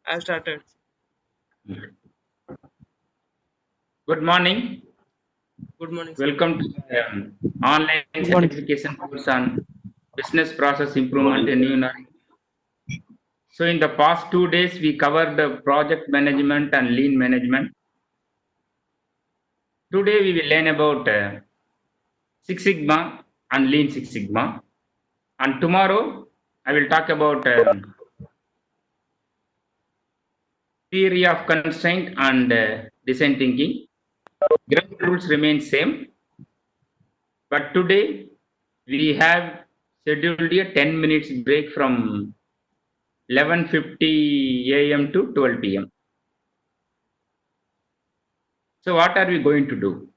I started. Good morning. Good morning, sir. Welcome to the online Good morning. certification course on business process improvement in New York. So, in the past 2 days, we covered the project management and lean management. Today, we will learn about Six Sigma and Lean Six Sigma. And tomorrow, I will talk about theory of constraint and design thinking. Ground rules remain same, but today we have scheduled a 10 minutes break from 11:50 a.m. to 12 p.m. So what are we going to do?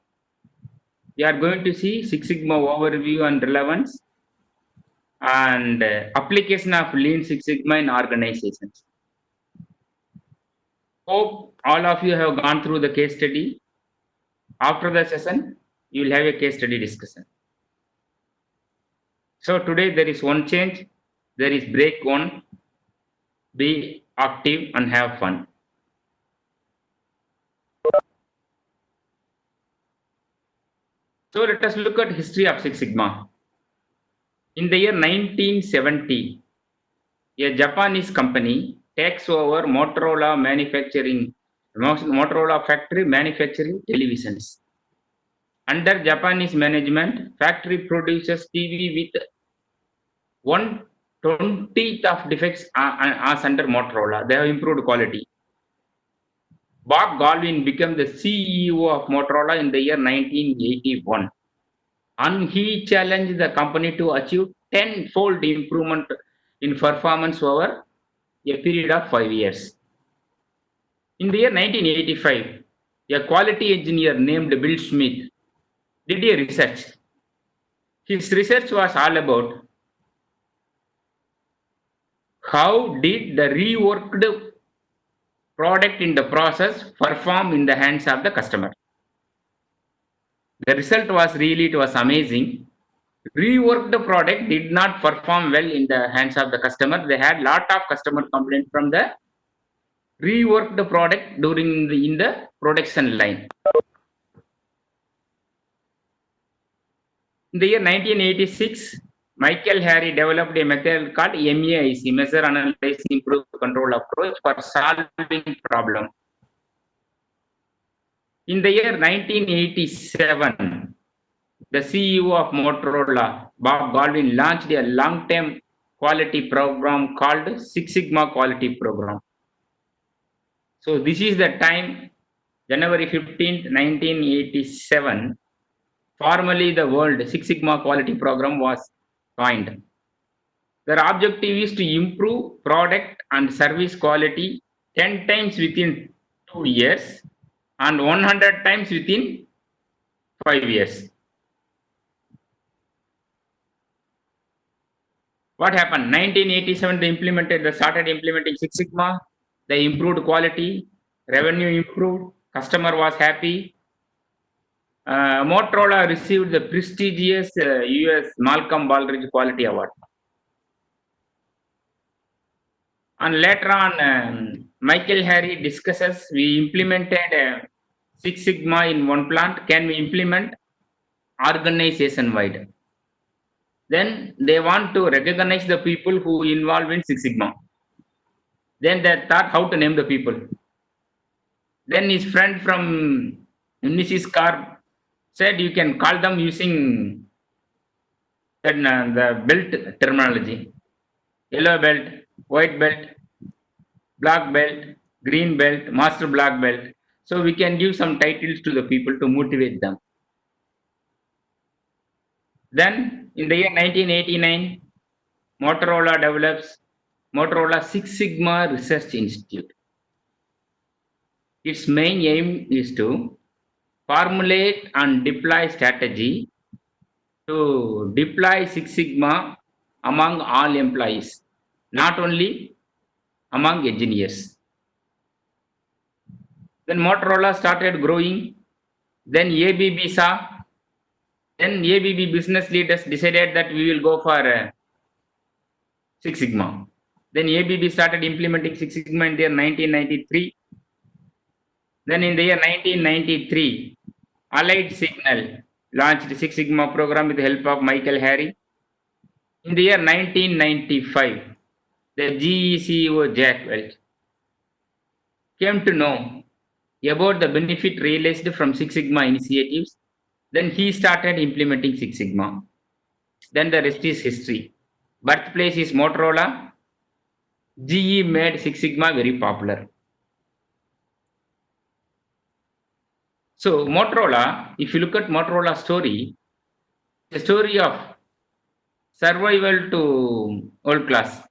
We are going to see Six Sigma overview and relevance and application of Lean Six Sigma in organizations. Hope all of you have gone through the case study. After the session, you will have a case study discussion. So today there is one change. There is break one. Be active and have fun. So let us look at history of Six Sigma. In the year 1970, a Japanese company takes over Motorola factory manufacturing televisions. Under Japanese management, factory produces TV with 1/20th of defects as under Motorola. They have improved quality. Bob Galvin became the CEO of Motorola in the year 1981. And he challenged the company to achieve tenfold improvement in performance over a period of 5 years. In the year 1985, a quality engineer named Bill Smith did a research. His research was all about how did the reworked product in the process perform in the hands of the customer. The result was it was amazing. Reworked product did not perform well in the hands of the customer. They had lot of customer complaints from the reworked product in the production line. In the year 1986, Michael Harry developed a method called MAIC, Measure, Analyze, Improve, Control approach for solving problem. In the year 1987, the CEO of Motorola, Bob Galvin, launched a long-term quality program called Six Sigma Quality Program. So this is the time, January 15th, 1987, formally the World Six Sigma Quality Program was coined. Their objective is to improve product and service quality 10 times within 2 years and 100 times within 5 years. What happened? 1987, they started implementing Six Sigma. They improved quality, revenue improved, customer was happy. Motorola received the prestigious US Malcolm Baldrige Quality Award. And later on, Michael Harry discusses we implemented Six Sigma in one plant. Can we implement organization wide? Then they want to recognize the people who involved in Six Sigma. Then they thought how to name the people. Then his friend from Unisys Corp said you can call them using the belt terminology. Yellow belt, white belt, black belt, green belt, master black belt. So we can give some titles to the people to motivate them. Then in the year 1989, Motorola develops Motorola Six Sigma Research Institute. Its main aim is to formulate and deploy strategy to deploy Six Sigma among all employees, not only among engineers. Then Motorola started growing. Then ABB saw. Then ABB business leaders decided that we will go for Six Sigma. Then ABB started implementing Six Sigma in the year 1993. Then in the year 1993, Allied Signal launched Six Sigma program with the help of Michael Harry. In the year 1995, the GE CEO Jack Welch came to know about the benefit realized from Six Sigma initiatives. Then he started implementing Six Sigma. Then the rest is history. Birthplace is Motorola. GE made Six Sigma very popular. So Motorola, if you look at Motorola story, the story of survival to world class.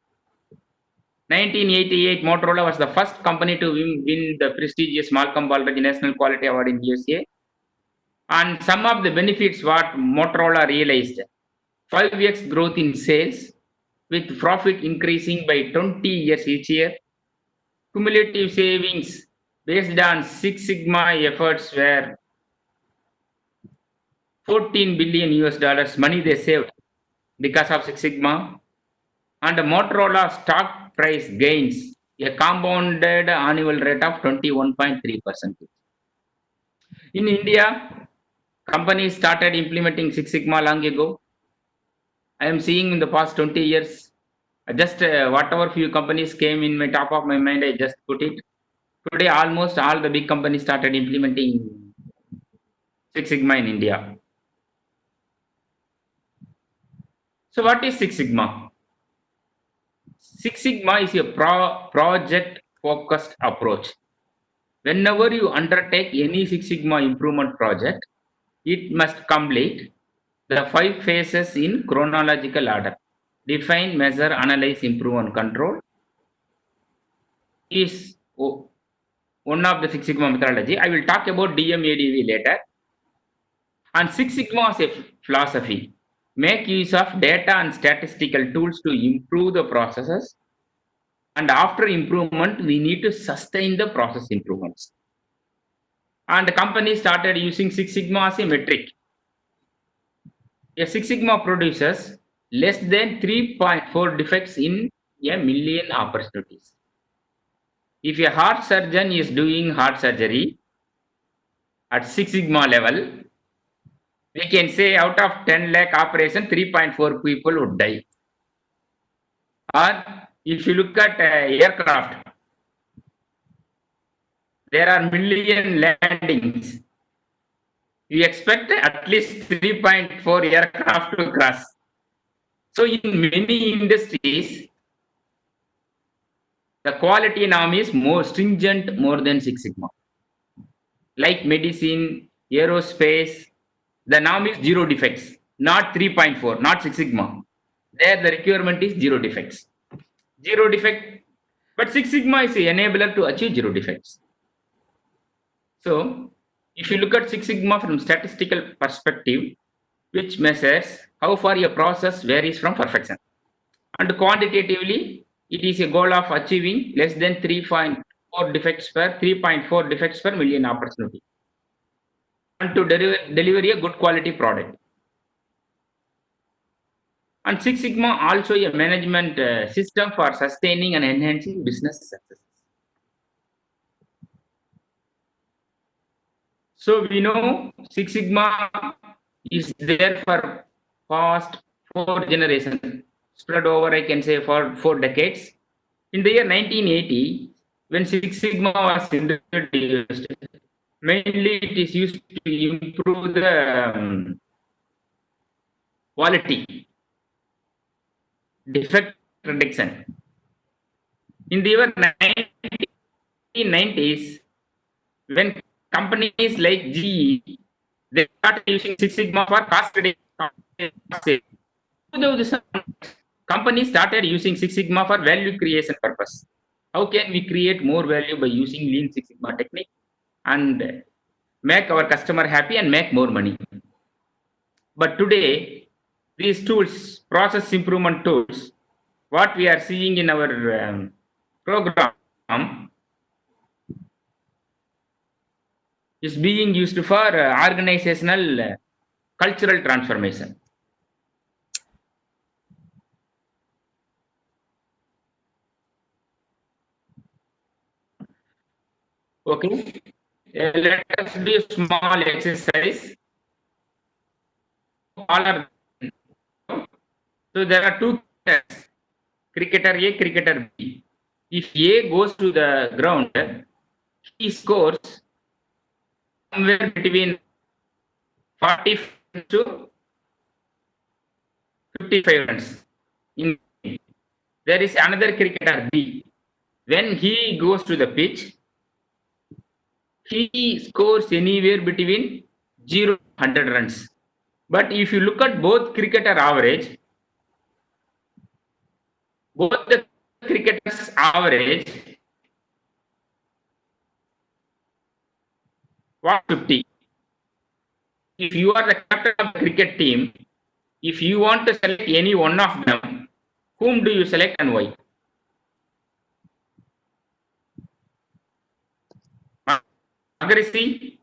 1988, Motorola was the first company to win the prestigious Malcolm Baldrige National Quality Award in USA. And some of the benefits what Motorola realized: 5x growth in sales, with profit increasing by 20 years each year. Cumulative savings based on Six Sigma efforts were 14 billion US dollars money they saved because of Six Sigma. And Motorola stock price gains a compounded annual rate of 21.3%. In India, companies started implementing Six Sigma long ago. I am seeing in the past 20 years, just whatever few companies came in my top of my mind, I just put it. Today, almost all the big companies started implementing Six Sigma in India. So, what is Six Sigma? Six Sigma is a project focused approach. Whenever you undertake any Six Sigma improvement project, it must complete the 5 phases in chronological order: define, measure, analyze, improve, and control. Is one of the Six Sigma methodology. I will talk about DMADV later. And Six Sigma is a philosophy. Make use of data and statistical tools to improve the processes. And after improvement, we need to sustain the process improvements. And the company started using Six Sigma as a metric. A Six Sigma produces less than 3.4 defects in a million opportunities. If a heart surgeon is doing heart surgery at Six Sigma level, we can say out of 10 lakh operation, 3.4 people would die. Or if you look at aircraft, there are million landings. You expect at least 3.4 aircraft to crash. So in many industries, the quality norm is more stringent more than Six Sigma. Like medicine, aerospace, the norm is 0 defects, not 3.4, not Six Sigma. There the requirement is 0 defects. 0 defect, but Six Sigma is the enabler to achieve 0 defects. So if you look at Six Sigma from statistical perspective, which measures how far a process varies from perfection. And quantitatively, it is a goal of achieving less than 3.4 defects per million opportunity, and to deliver a good quality product. And Six Sigma also a management system for sustaining and enhancing business success. So we know Six Sigma is there for past 4 generations, spread over, I can say, for 4 decades. In the year 1980, when Six Sigma was introduced, mainly it is used to improve the quality, defect reduction. In the year 1990s, when companies like GE, they started using Six Sigma for cost reduction. Companies started using Six Sigma for value creation purpose. How can we create more value by using Lean Six Sigma technique and make our customer happy and make more money? But today, these tools, process improvement tools, what we are seeing in our program is being used for organizational cultural transformation. Okay. Let us do a small exercise. All are so there are two cricketers, cricketer A, cricketer B. If A goes to the ground, he scores somewhere between 40 to 55 runs. In there is another cricketer B. When he goes to the pitch, he scores anywhere between 0 to 100 runs. But if you look at both cricketer average, both the cricketers average 150. If you are the captain of the cricket team, if you want to select any one of them, whom do you select and why? Agarisi,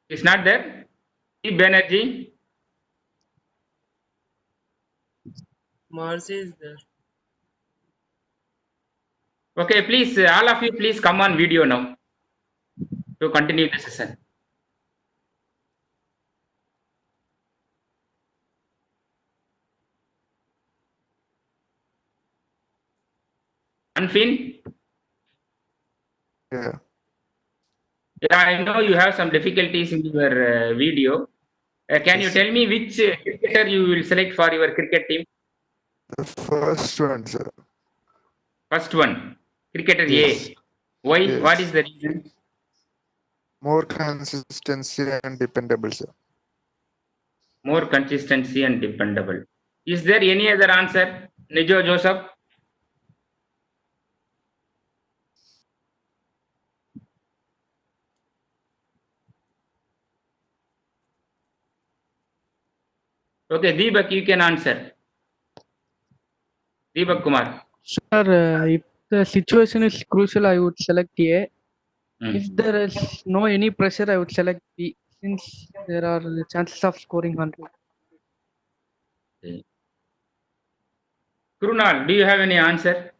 is not there. Deep Banerjee, Marcy is there. okay, please, all of you, please come on video now to continue the session. Anfin, Yeah. yeah, I know you have some difficulties in your video. Can you Yes. tell me which cricketer you will select for your cricket team? The first one, sir. First one, cricketer Yes. A. Why? Yes. What is the reason? More consistency and dependable, sir. More consistency and dependable. Is there any other answer, Nijo Joseph? Okay, Deepak, you can answer. Deepak Kumar. Sir, if the situation is crucial, I would select A. Hmm. If there is no any pressure, I would select B, since there are chances of scoring 100. Okay. Krunal, do you have any answer?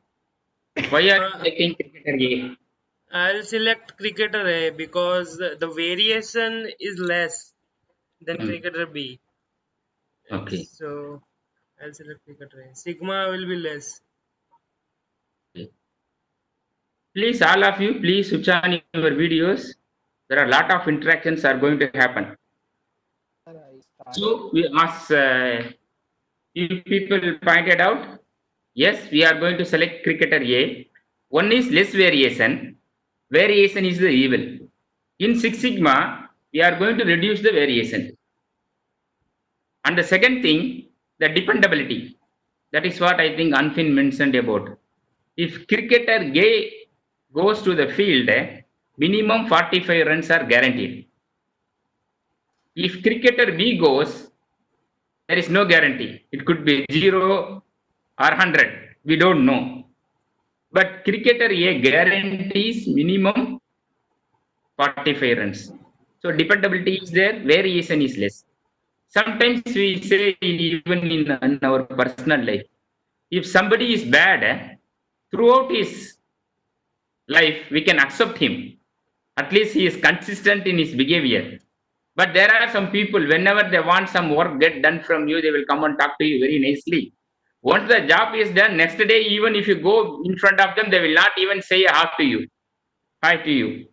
Why are you selecting cricketer A? I'll select cricketer A because the variation is less than cricketer B. Okay. So I'll select cricketer A. Sigma will be less. Please, all of you, please switch on your videos. There are a lot of interactions are going to happen. So, as you people pointed out, yes, we are going to select cricketer A. One is less variation. Variation is the evil. In Six Sigma, we are going to reduce the variation. And the second thing, the dependability. That is what I think Anfin mentioned about. If cricketer A goes to the field, minimum 45 runs are guaranteed. If cricketer B goes, there is no guarantee. It could be 0 or 100. We don't know. But cricketer A guarantees minimum 45 runs. So dependability is there, variation is less. Sometimes we say even in our personal life, if somebody is bad, throughout his life, we can accept him. At least he is consistent in his behavior. But there are some people, whenever they want some work get done from you, they will come and talk to you very nicely. Once the job is done, next day, even if you go in front of them, they will not even say a hi to you. Hi to you.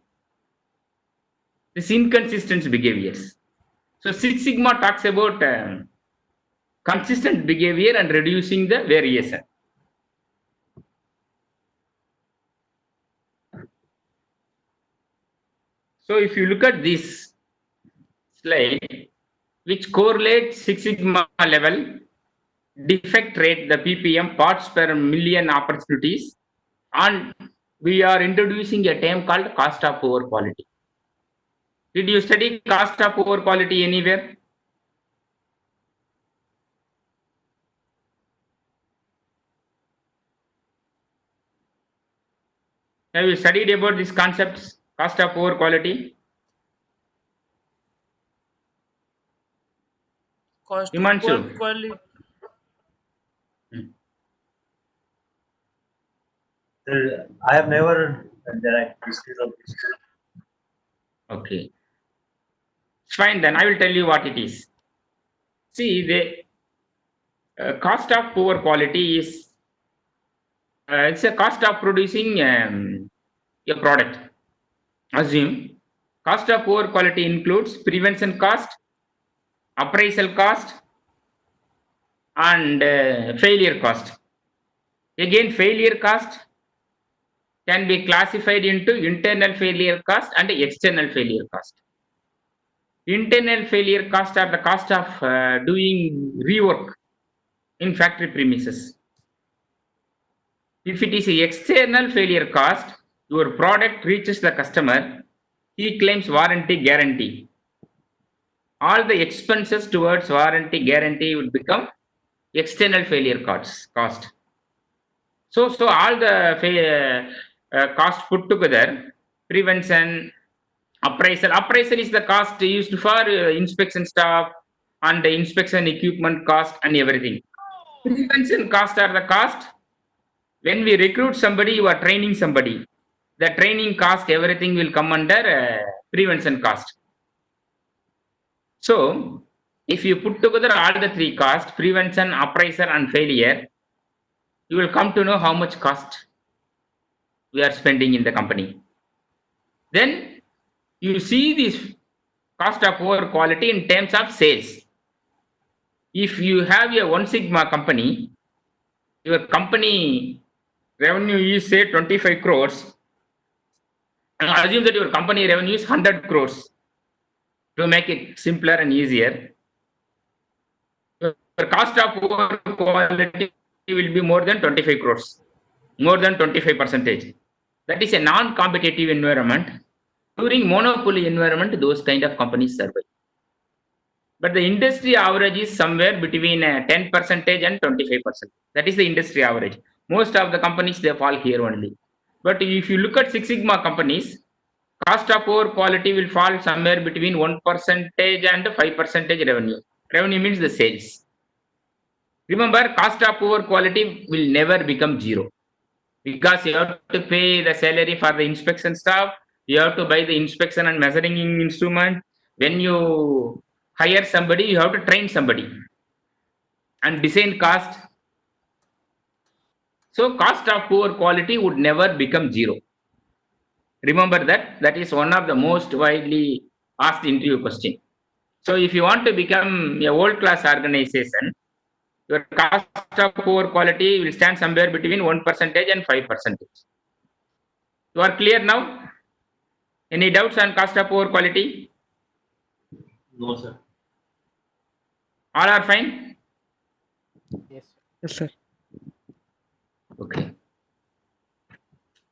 This inconsistent behaviors. So Six Sigma talks about consistent behavior and reducing the variation. So if you look at this slide, which correlates Six Sigma level, defect rate, the ppm, parts per million opportunities, and we are introducing a term called cost of poor quality. Did you study cost of poor quality anywhere? Have you studied about these concepts, cost of poor quality? Cost of Himanshu. poor quality. I have never discussed of this. Okay. Fine, then I will tell you what it is. See, the cost of poor quality is it's a cost of producing a product. Assume cost of poor quality includes prevention cost, appraisal cost, and failure cost. Again, failure cost can be classified into internal failure cost and external failure cost. Internal failure cost are the cost of doing rework in factory premises. If it is a external failure cost, your product reaches the customer, he claims warranty guarantee. All the expenses towards warranty guarantee would become external failure cost. So all the cost put together, prevention, appraisal is the cost used for inspection staff and the inspection equipment cost and everything. Prevention cost are the cost when we recruit somebody, you are training somebody. The training cost, everything will come under prevention cost. So, if you put together all the three costs, prevention, appraisal, and failure, you will come to know how much cost we are spending in the company. Then you see this cost of poor quality in terms of sales. If you have a One Sigma company, your company revenue is say 25 crores, and assume that your company revenue is 100 crores to make it simpler and easier. Your cost of poor quality will be more than 25 crores, more than 25%. That is a non-competitive environment. During monopoly environment, those kind of companies survive. But the industry average is somewhere between 10% and 25%. That is the industry average. Most of the companies, they fall here only. But if you look at Six Sigma companies, cost of poor quality will fall somewhere between 1% and 5% revenue. Revenue means the sales. Remember, cost of poor quality will never become zero, because you have to pay the salary for the inspection staff, you have to buy the inspection and measuring instrument. When you hire somebody, you have to train somebody and design cost. So cost of poor quality would never become zero. Remember that. That is one of the most widely asked interview question. So if you want to become a world-class organization, your cost of poor quality will stand somewhere between 1% and 5%. You are clear now? Any doubts on cost of poor quality? No, sir. All are fine? Yes, sir. Okay.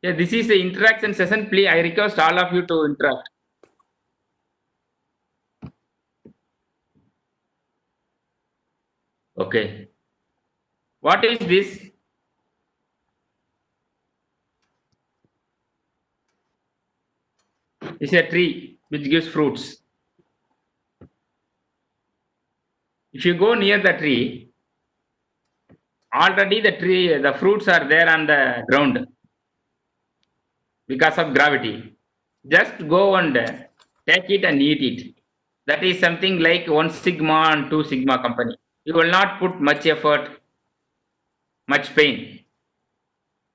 Yeah, this is the interaction session. Please, I request all of you to interact. Okay. What is this? It's a tree which gives fruits. If you go near the tree, already the fruits are there on the ground because of gravity. Just go and take it and eat it. That is something like One Sigma and Two Sigma company. You will not put much effort, much pain.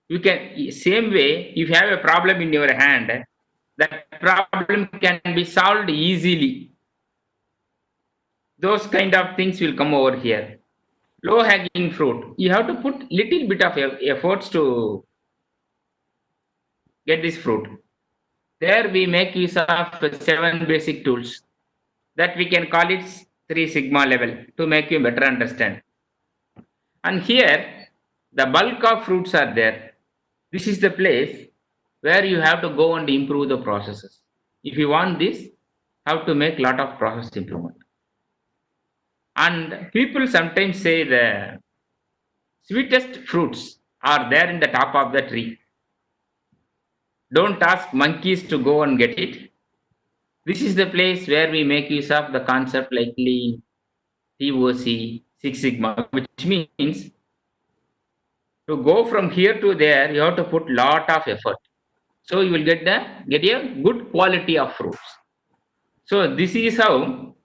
You can, same way, if you have a problem in your hand, that problem can be solved easily. Those kind of things will come over here. Low hanging fruit. You have to put little bit of efforts to get this fruit. There we make use of 7 basic tools that we can call it 3 Sigma level to make you better understand. And here the bulk of fruits are there. This is the place where you have to go and improve the processes. If you want this, have to make lot of process improvement. And people sometimes say the sweetest fruits are there in the top of the tree. Don't ask monkeys to go and get it. This is the place where we make use of the concept like lean, TOC, Six Sigma, which means to go from here to there, you have to put lot of effort. So you will get a good quality of fruits. So this is how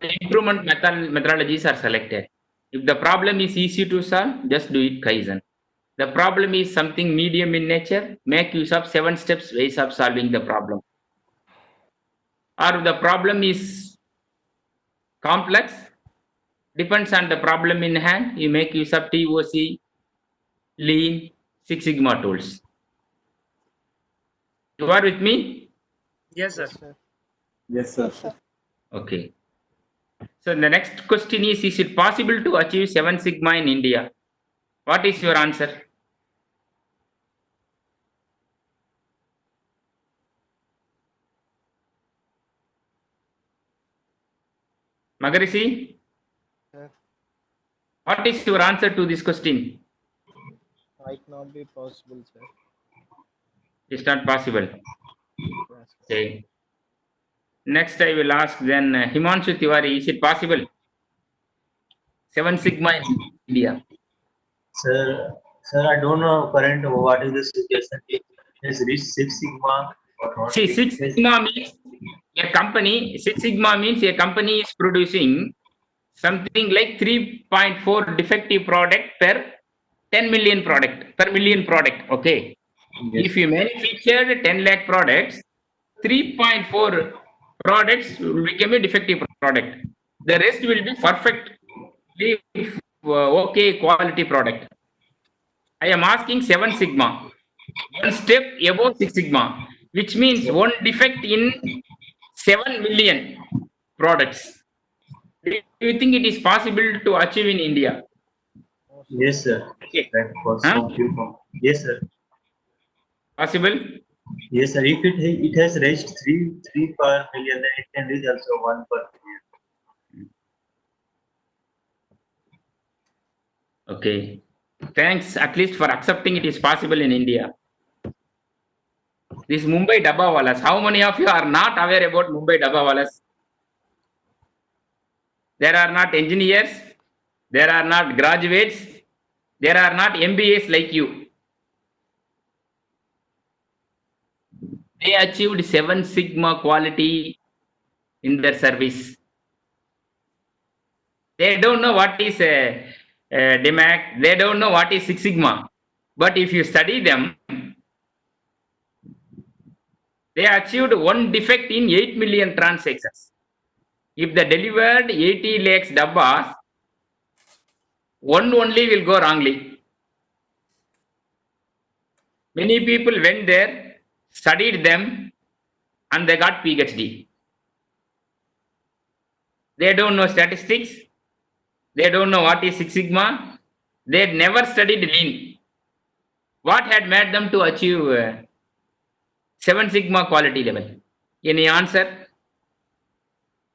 the improvement methodologies are selected. If the problem is easy to solve, just do it Kaizen. The problem is something medium in nature, make use of 7 steps ways of solving the problem. Or the problem is complex, depends on the problem in hand, you make use of TOC, Lean, Six Sigma tools. You are with me? Yes, sir. Yes, sir. Okay. So the next question is it possible to achieve 7 Sigma in India? What is your answer? Magarishi? Sir. What is your answer to this question? Might not be possible, sir. It's not possible. Yes. Okay. Next, I will ask then Himanshu Tiwari, is it possible? 7 Sigma in India. Sir, I don't know current what is the situation. It has reached 6 Sigma or not. See, Six Sigma means a company, Six Sigma means a company is producing something like 3.4 defective product per 10 million product, per million product, okay? Yes. If you manufacture 10 lakh products, 3.4 products will become a defective product. The rest will be perfectly okay quality product. I am asking 7 Sigma, one step above 6 Sigma, which means one defect in 7 million products. Do you think it is possible to achieve in India? Yes, sir. Okay. That was Huh? some few from. Yes, sir. Possible? Yes, sir. If it has reached 3 per million, then it can reach also 1 per million. Okay. Thanks at least for accepting it is possible in India. This Mumbai Dabbawalas, how many of you are not aware about Mumbai Dabbawalas? There are not engineers, there are not graduates, there are not MBAs like you. They achieved 7 Sigma quality in their service. They don't know what is a DMAC, they don't know what is Six Sigma. But if you study them, they achieved one defect in 8 million transactions. If they delivered 80 lakhs dabbas, one only will go wrongly. Many people went there, studied them, and they got PhD. They don't know statistics. They don't know what is Six Sigma. They never studied Lean. What had made them to achieve 7 Sigma quality level? Any answer?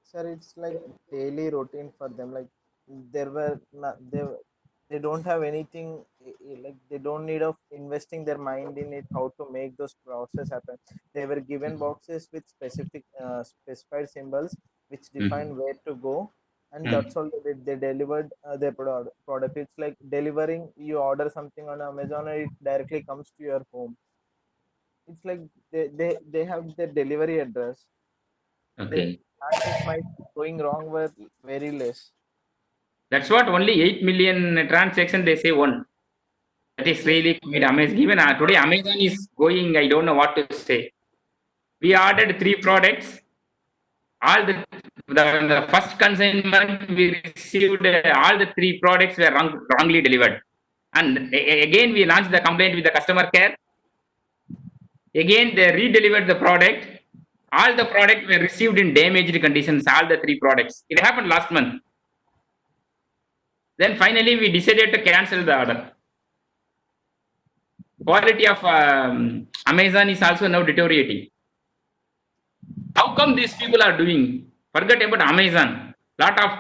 Sir, it's like daily routine for them. Like there were not, they don't have anything like they don't need of investing their mind in it how to make those process happen. They were given boxes with specified symbols which define where to go, and that's all they did. They delivered their product. It's like delivering. You order something on Amazon and it directly comes to your home. It's like they have their delivery address. The Okay. chances might going wrong were very less. That's what only 8 million transaction they say one. That is really quite amazing. Even today Amazon is going, I don't know what to say. We ordered 3 products. All the first consignment we received, all the 3 products were wrongly delivered. And again we launched the complaint with the customer care. Again they re-delivered the product. All the products were received in damaged conditions, all the 3 products. It happened last month. Then finally we decided to cancel the order. Quality of Amazon is also now deteriorating. How come these people are doing? Forget about Amazon. Lot of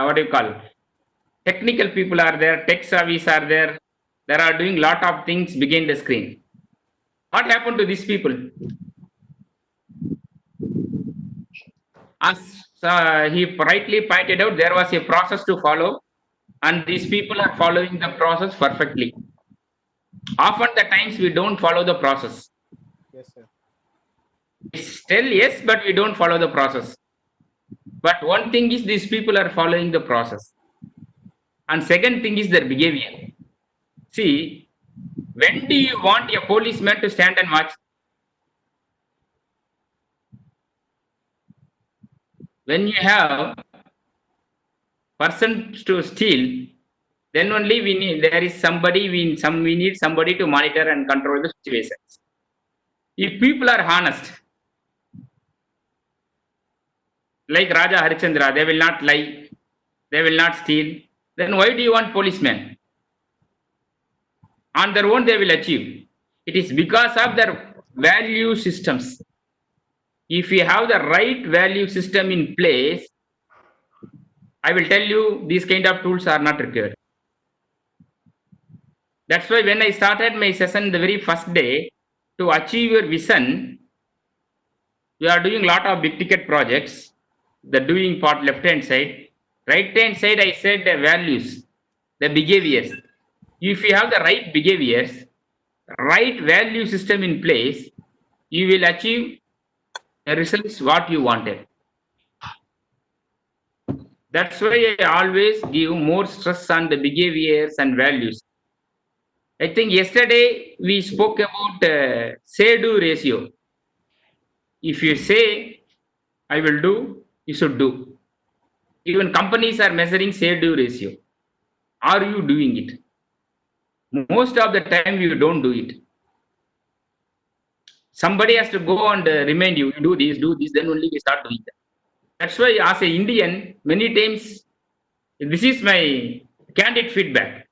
what do you call? Technical people are there, tech savvies are there. They are doing lot of things behind the screen. What happened to these people? As he rightly pointed out there was a process to follow, and these people are following the process perfectly. Often the times we don't follow the process. Yes, sir. Still yes, but we don't follow the process. But one thing is these people are following the process. And second thing is their behavior. See, when do you want a policeman to stand and watch? When you have persons to steal, then only we need we need somebody to monitor and control the situations. If people are honest, like Raja Harichandra, they will not lie, they will not steal, then why do you want policemen? On their own they will achieve. It is because of their value systems. If you have the right value system in place, I will tell you these kind of tools are not required. That's why when I started my session the very first day, to achieve your vision, we are doing a lot of big ticket projects. The doing part left hand side. Right hand side, I said the values, the behaviors. If you have the right behaviors, right value system in place, you will achieve the results what you wanted. That's why I always give more stress on the behaviors and values. I think yesterday we spoke about say-do ratio. If you say, I will do, you should do. Even companies are measuring say-do ratio. Are you doing it? Most of the time you don't do it. Somebody has to go and remind you, do this, then only we start doing that. That's why as an Indian, many times, this is my candid feedback.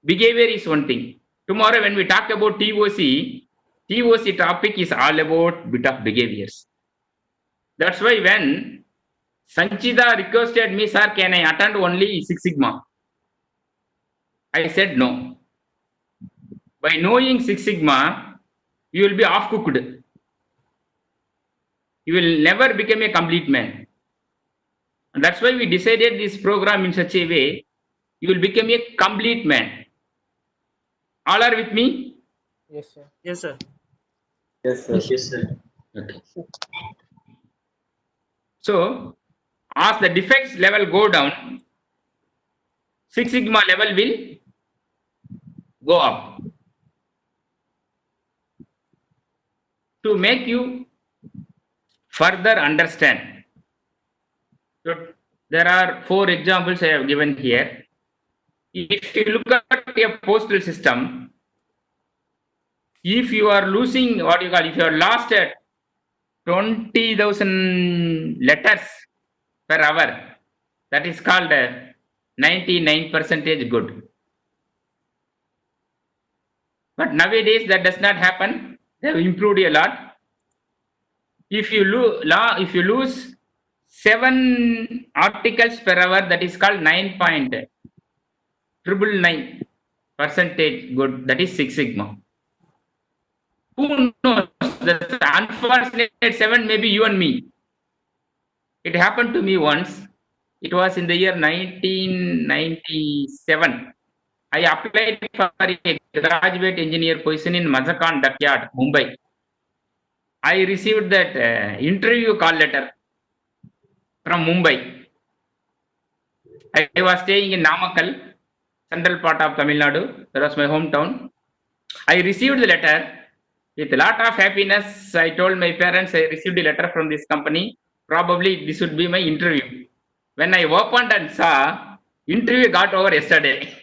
Behavior is one thing. Tomorrow when we talk about TOC topic is all about bit of behaviors. That's why when Sanchita requested me, sir, can I attend only Six Sigma? I said no. By knowing Six Sigma, you will be half-cooked. You will never become a complete man. And that's why we decided this program in such a way, you will become a complete man. All are with me? Yes, sir. Yes, sir. Yes, sir. Yes, sir. Okay. So, as the defects level go down, Six Sigma level will go up. To make you further understand, so there are 4 examples I have given here. If you look at a postal system, if you are losing what you call, if you are lost at 20,000 letters per hour, that is called 99% good. But nowadays that does not happen. They have improved a lot. If you lose 7 articles per hour, that is called 9.999% good. That is Six Sigma. Who knows? The unfortunate 7 maybe you and me. It happened to me once. It was in the year 1997. I applied for a graduate engineer position in Mazakan Dockyard, Mumbai. I received that interview call letter from Mumbai. I was staying in Namakkal, central part of Tamil Nadu. That was my hometown. I received the letter with a lot of happiness. I told my parents I received a letter from this company. Probably this would be my interview. When I opened and saw, interview got over yesterday.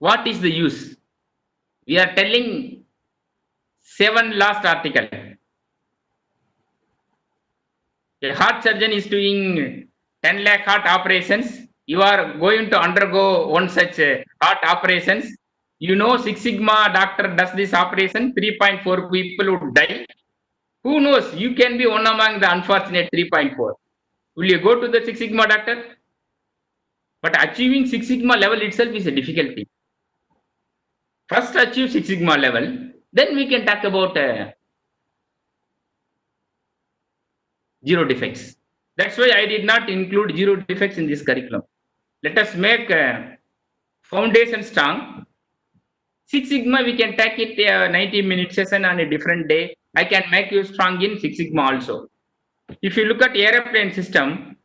What is the use? We are telling 7 last article. A heart surgeon is doing 10 lakh heart operations. You are going to undergo one such heart operations. You know Six Sigma doctor does this operation, 3.4 people would die. Who knows? You can be one among the unfortunate 3.4. Will you go to the Six Sigma doctor? But achieving Six Sigma level itself is a difficult thing. First achieve Six Sigma level, then we can talk about zero defects. That's why I did not include zero defects in this curriculum. Let us make foundation strong. Six Sigma, we can take it 90-minute session on a different day. I can make you strong in Six Sigma also. If you look at airplane system,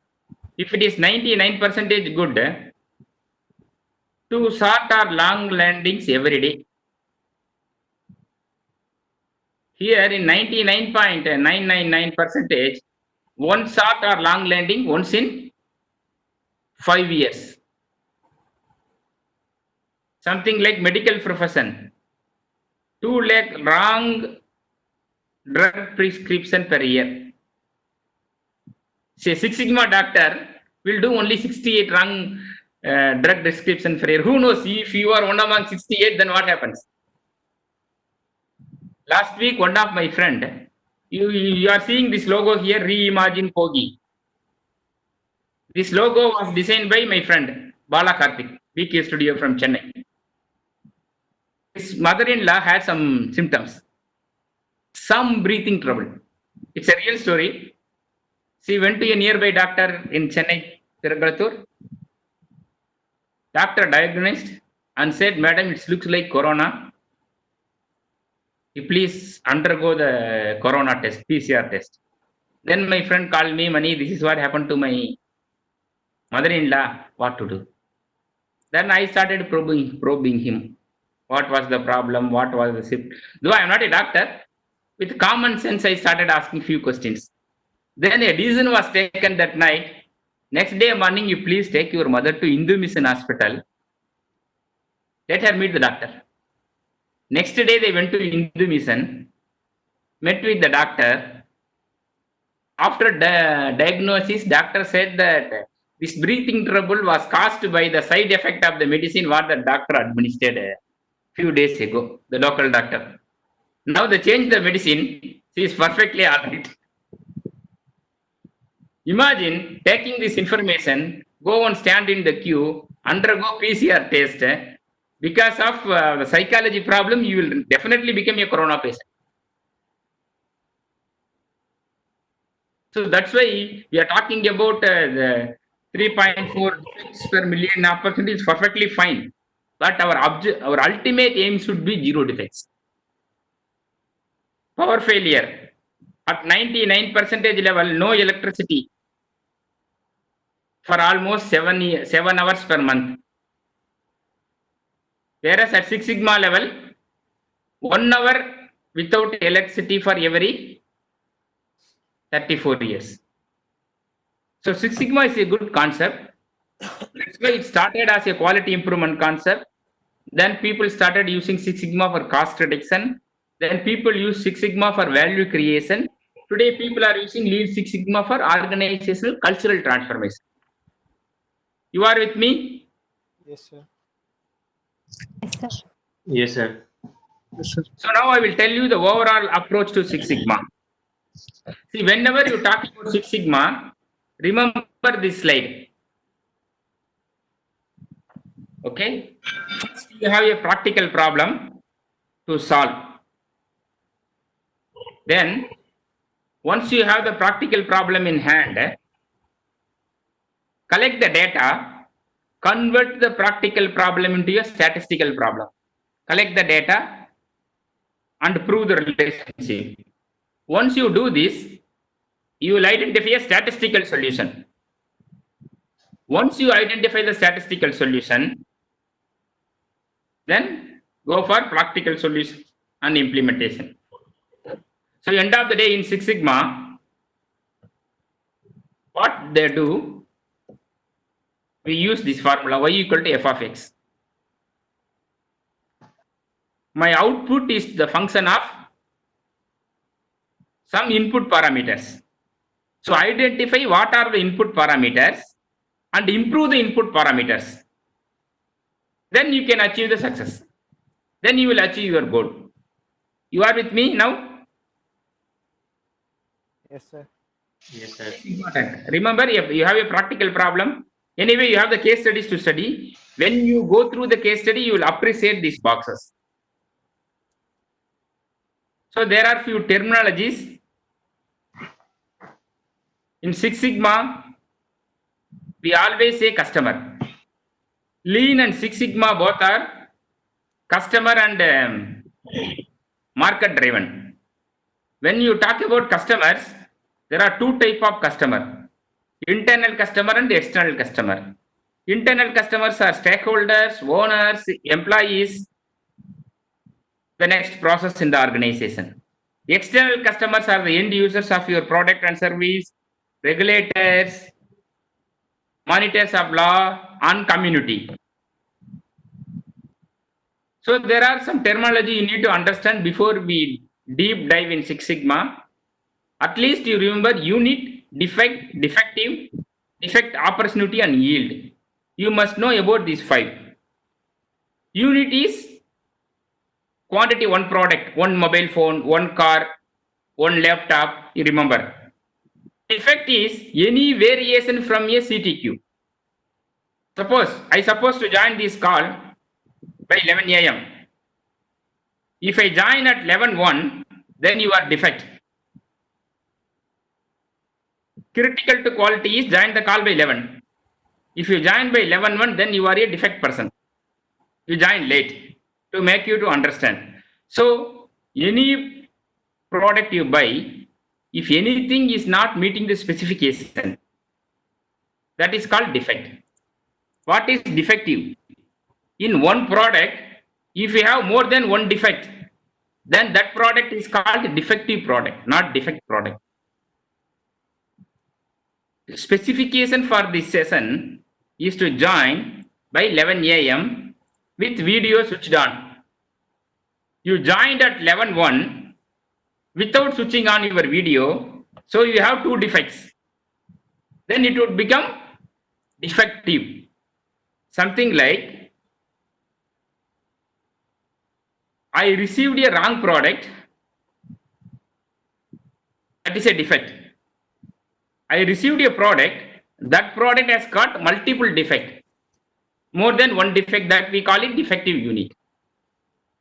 if it is 99% good, to short or long landings every day. Here in 99.999%, one short or long landing once in 5 years. Something like medical profession. 2 lakh wrong drug prescription per year. Say Six Sigma doctor will do only 68 wrong drug prescription per year. Who knows, if you are one among 68, then what happens? Last week, one of my friend, you are seeing this logo here, Reimagine Kogi. This logo was designed by my friend, Bala Karthik, BK Studio from Chennai. His mother-in-law had some symptoms, some breathing trouble. It's a real story. She went to a nearby doctor in Chennai, Tirugalathur. Doctor diagnosed and said, "Madam, it looks like corona. You please undergo the corona test, PCR test." Then my friend called me, "Mani, this is what happened to my mother-in-law. What to do?" Then I started probing him. What was the problem? What was the symptom? Though I am not a doctor, with common sense, I started asking few questions. Then a decision was taken that night. Next day morning, you please take your mother to Hindu Mission Hospital. Let her meet the doctor. Next day, they went to Hindu Mission, met with the doctor. After the diagnosis, doctor said that this breathing trouble was caused by the side effect of the medicine what the doctor administered a few days ago, the local doctor. Now they changed the medicine. She is perfectly all right. Imagine taking this information, go and stand in the queue, undergo PCR test. Because of the psychology problem, you will definitely become a corona patient. So that's why we are talking about the 3.4 defects per million opportunity is perfectly fine. But our ultimate aim should be zero defects. Power failure at 99% level, no electricity for almost 7 hours per month. Whereas at Six Sigma level, 1 hour without electricity for every 34 years. So Six Sigma is a good concept. That's why it started as a quality improvement concept. Then people started using Six Sigma for cost reduction. Then people use Six Sigma for value creation. Today people are using Lean Six Sigma for organizational cultural transformation. You are with me? Yes, sir. Yes, sir. Yes, sir. So now I will tell you the overall approach to Six Sigma. See, whenever you talk about Six Sigma, remember this slide. Okay? First you have a practical problem to solve. Then, once you have the practical problem in hand, collect the data, convert the practical problem into a statistical problem. Collect the data and prove the relationship. Once you do this, you will identify a statistical solution. Once you identify the statistical solution, then go for practical solution and implementation. So end of the day in Six Sigma, what they do, we use this formula y equal to f of x. My output is the function of some input parameters. So identify what are the input parameters and improve the input parameters. Then you can achieve the success. Then you will achieve your goal. You are with me now? Yes, sir. Yes, sir. Important. Remember, if you have a practical problem, anyway, you have the case studies to study. When you go through the case study, you will appreciate these boxes. So there are few terminologies. In Six Sigma, we always say customer. Lean and Six Sigma both are customer and market driven. When you talk about customers, there are two types of customer: internal customer and external customer. Internal customers are stakeholders, owners, employees, the next process in the organization. External customers are the end users of your product and service, regulators, monitors of law, and community. So there are some terminology you need to understand before we deep dive in Six Sigma. At least you remember unit, defect, defective, defect, opportunity, and yield. You must know about these five. Unit is quantity: one product, one mobile phone, one car, one laptop. You remember. Defect is any variation from a CTQ. Suppose I supposed to join this call by 11 a.m. If I join at 11:01, then you are defect. Critical to quality is join the call by 11. If you join by 11:01, then you are a defect person. You join late to make you to understand. So any product you buy, if anything is not meeting the specification, that is called defect. What is defective? In one product, if you have more than one defect, then that product is called defective product, not defect product. Specification for this session is to join by 11 a.m. with video switched on. You joined at 11:01 without switching on your video, so you have two defects. Then it would become defective. Something like, I received a wrong product, that is a defect. I received a product, that product has got multiple defects, more than one defect, that we call it defective unit.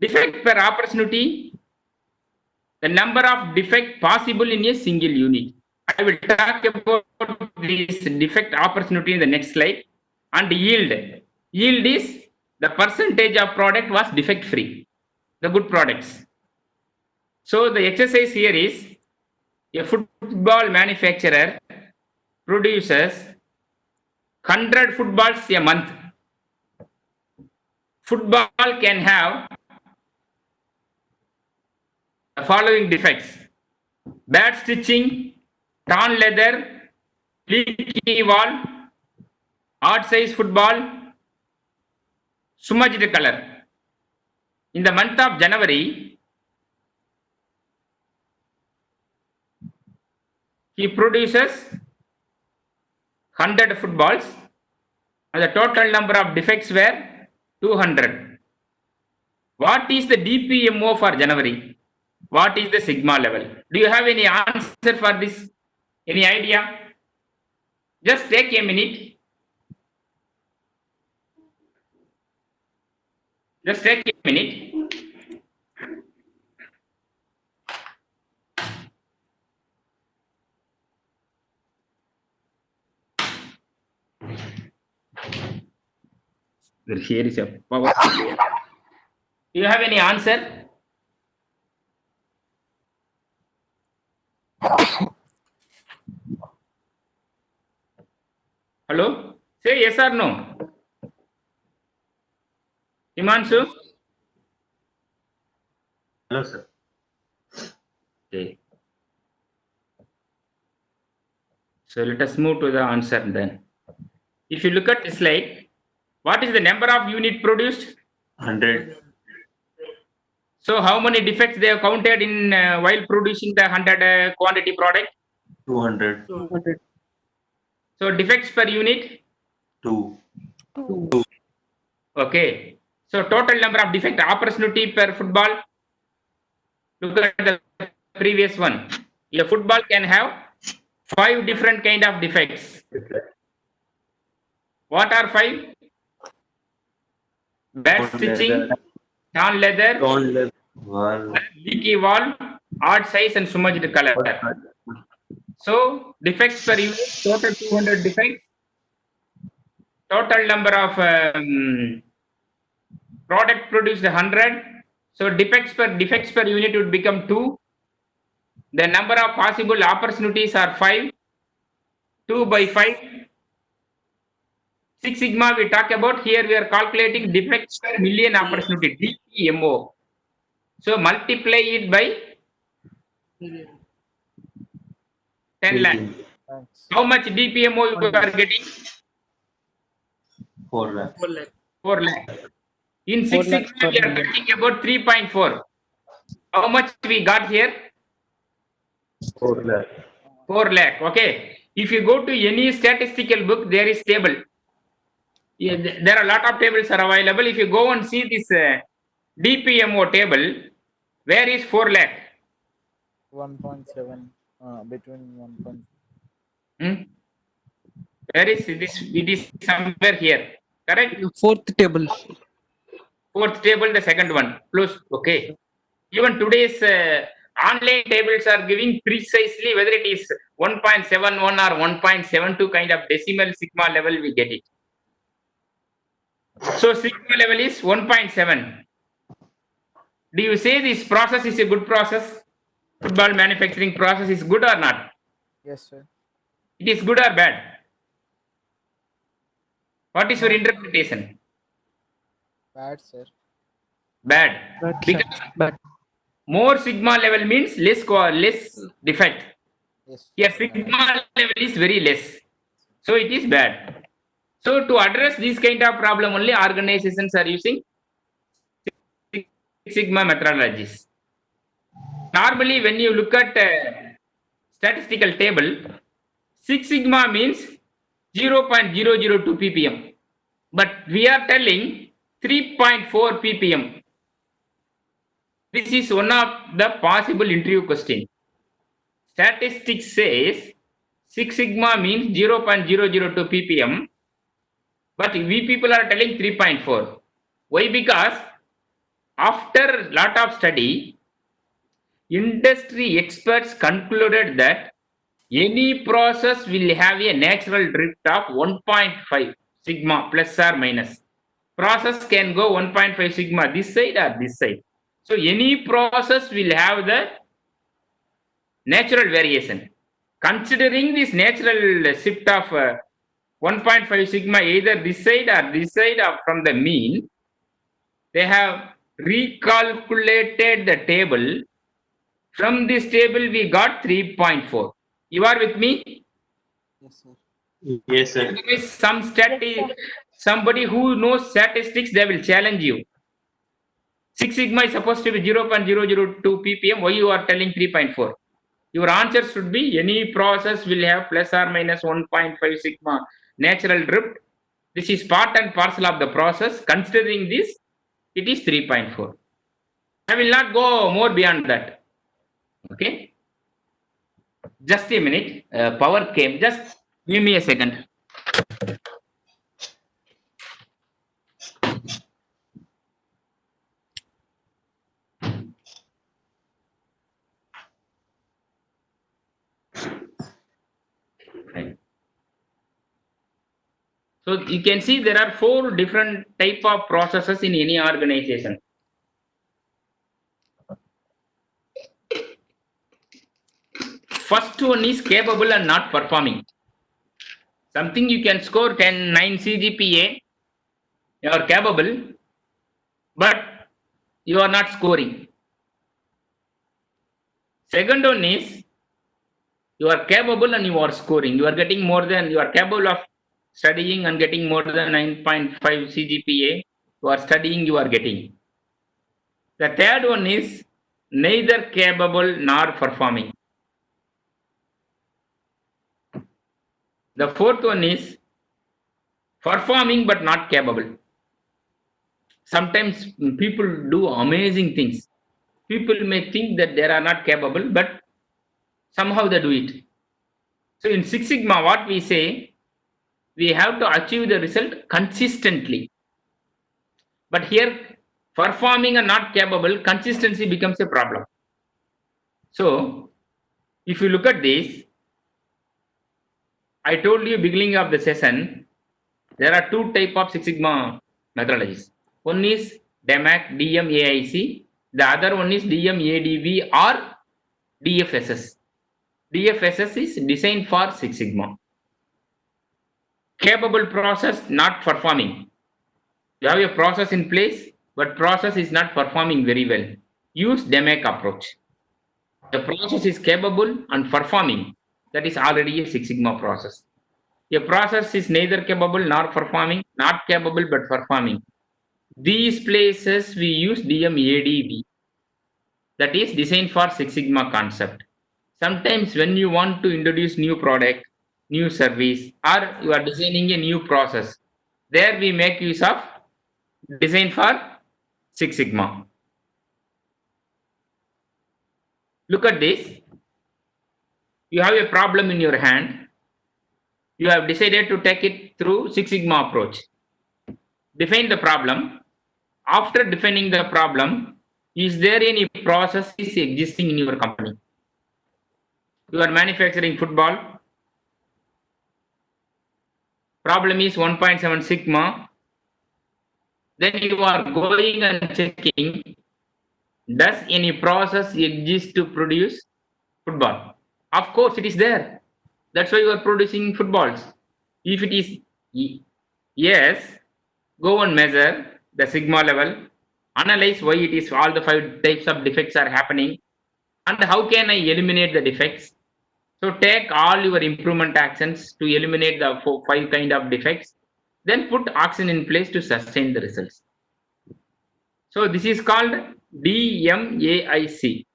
Defect per opportunity, the number of defect possible in a single unit. I will talk about this defect opportunity in the next slide. And yield. Yield is the percentage of product was defect free, the good products. So the exercise here is, a football manufacturer produces 100 footballs a month. Football can have the following defects: bad stitching, torn leather, leaky wall, odd size football, smudged color. In the month of January, he produces 100 footballs and the total number of defects were 200. What is the DPMO for January? What is the sigma level? Do you have any answer for this? Any idea? Just take a minute. Just take a minute. Here is a power. Do you have any answer? Hello? Say yes or no. Himanshu? Hello, sir. Okay. So let us move to the answer then. If you look at this slide, what is the number of unit produced? 100. So how many defects they have counted in while producing the 100 quantity product? 200. 200. So defects per unit? 2. Okay. So total number of defect opportunity per football? Look at the previous one. A football can have 5 different kind of defects. What are 5? Bad stitching, torn leather, leaky wall, odd size and smudged color. So defects per unit, total 200 defects. Total number of product produced 100. So defects per unit would become 2. The number of possible opportunities are 5. 2 by 5. 6 sigma we talk about. Here we are calculating defects per million opportunity, DPMO. So multiply it by 10 lakh. Thanks. How much DPMO you are getting? 4 lakh. 4 lakh. 4 lakh. In 4 6 lakhs sigma per we are million. getting about 3.4. How much we got here? 4 lakh. 4 lakh. Okay. If you go to any statistical book, there is table. Yeah, there are a lot of tables are available. If you go and see this DPMO table, where is 4 lakh? 1.7 between 1. Where is this? It is somewhere here. Correct? Fourth table. Fourth table, the second one. Close. Okay. Even today's online tables are giving precisely whether it is 1.71 or 1.72 kind of decimal sigma level we get it. So sigma level is 1.7. Do you say this process is a good process? Football manufacturing process is good or not? Yes, sir. It is good or bad? What is your interpretation? Bad, sir. Bad. But Because but more sigma level means less defect. Yes. Here sigma level is very less. So it is bad. So to address this kind of problem only organizations are using Six Sigma methodologies. Normally when you look at statistical table, 6 sigma means 0.002 ppm. But we are telling 3.4 ppm. This is one of the possible interview question. Statistics says 6 sigma means 0.002 ppm, but we people are telling 3.4. Why? Because after lot of study, industry experts concluded that any process will have a natural drift of 1.5 sigma plus or minus. Process can go 1.5 sigma this side or this side. So any process will have the natural variation. Considering this natural shift of 1.5 sigma either this side or from the mean, they have recalculated the table. From this table we got 3.4. You are with me? Yes, sir. Yes, sir. Otherwise, somebody who knows statistics, they will challenge you. 6 sigma is supposed to be 0.002 ppm. Why you are telling 3.4? Your answer should be any process will have plus or minus 1.5 sigma natural drift. This is part and parcel of the process. Considering this, it is 3.4. I will not go more beyond that. Okay. Just a minute. Power came. Just give me a second. Right. So you can see there are 4 different type of processes in any organization. First one is capable and not performing. Something you can score 10, 9 CGPA, you are capable, but you are not scoring. Second one is you are capable and you are scoring. You are getting more than, you are capable of studying and getting more than 9.5 CGPA. You are studying, you are getting. The third one is neither capable nor performing. The fourth one is performing but not capable. Sometimes people do amazing things. People may think that they are not capable, but somehow they do it. So in Six Sigma, what we say, we have to achieve the result consistently. But here, performing and not capable, consistency becomes a problem. So if you look at this, I told you beginning of the session, there are two type of Six Sigma methodologies. One is DMAC, DMAIC. The other one is DMADV or DFSS. DFSS is designed for Six Sigma. Capable process not performing. You have a process in place, but process is not performing very well. Use DMAIC approach. The process is capable and performing. That is already a Six Sigma process. A process is neither capable nor performing, not capable but performing. These places we use DMADV. That is designed for Six Sigma concept. Sometimes when you want to introduce new product, new service, or you are designing a new process, there we make use of design for Six Sigma. Look at this. You have a problem in your hand. You have decided to take it through Six Sigma approach. Define the problem. After defining the problem, is there any process is existing in your company? You are manufacturing football. Problem is 1.7 sigma. Then you are going and checking, does any process exist to produce football? Of course it is there. That's why you are producing footballs. If it is yes, go and measure the sigma level, analyze why it is all the 5 types of defects are happening, and how can I eliminate the defects. So take all your improvement actions to eliminate the 5 kind of defects, then put action in place to sustain the results. So this is called DMAIC.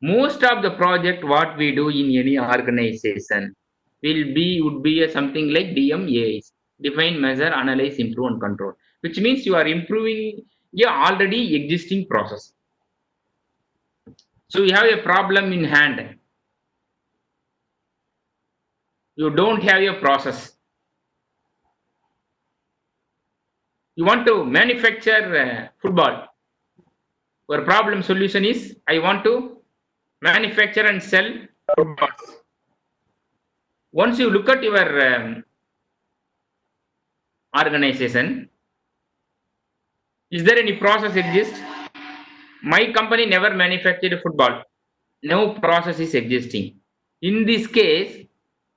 Most of the project what we do in any organization would be something like DMAIC. Define, measure, analyze, improve and control. Which means you are improving your already existing process. So you have a problem in hand. You don't have a process. You want to manufacture football. Your problem solution is, I want to manufacture and sell footballs. Once you look at your organization, is there any process exist? My company never manufactured football. No process is existing. In this case,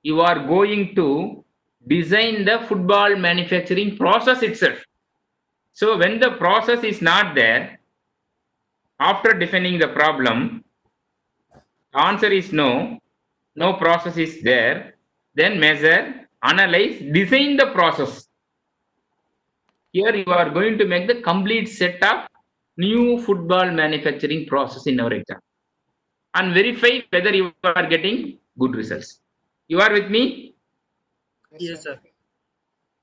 you are going to design the football manufacturing process itself. So when the process is not there, after defining the problem, the answer is no, no process is there, then measure, analyze, design the process. Here you are going to make the complete set of new football manufacturing process in our exam and verify whether you are getting good results. You are with me? Yes, sir.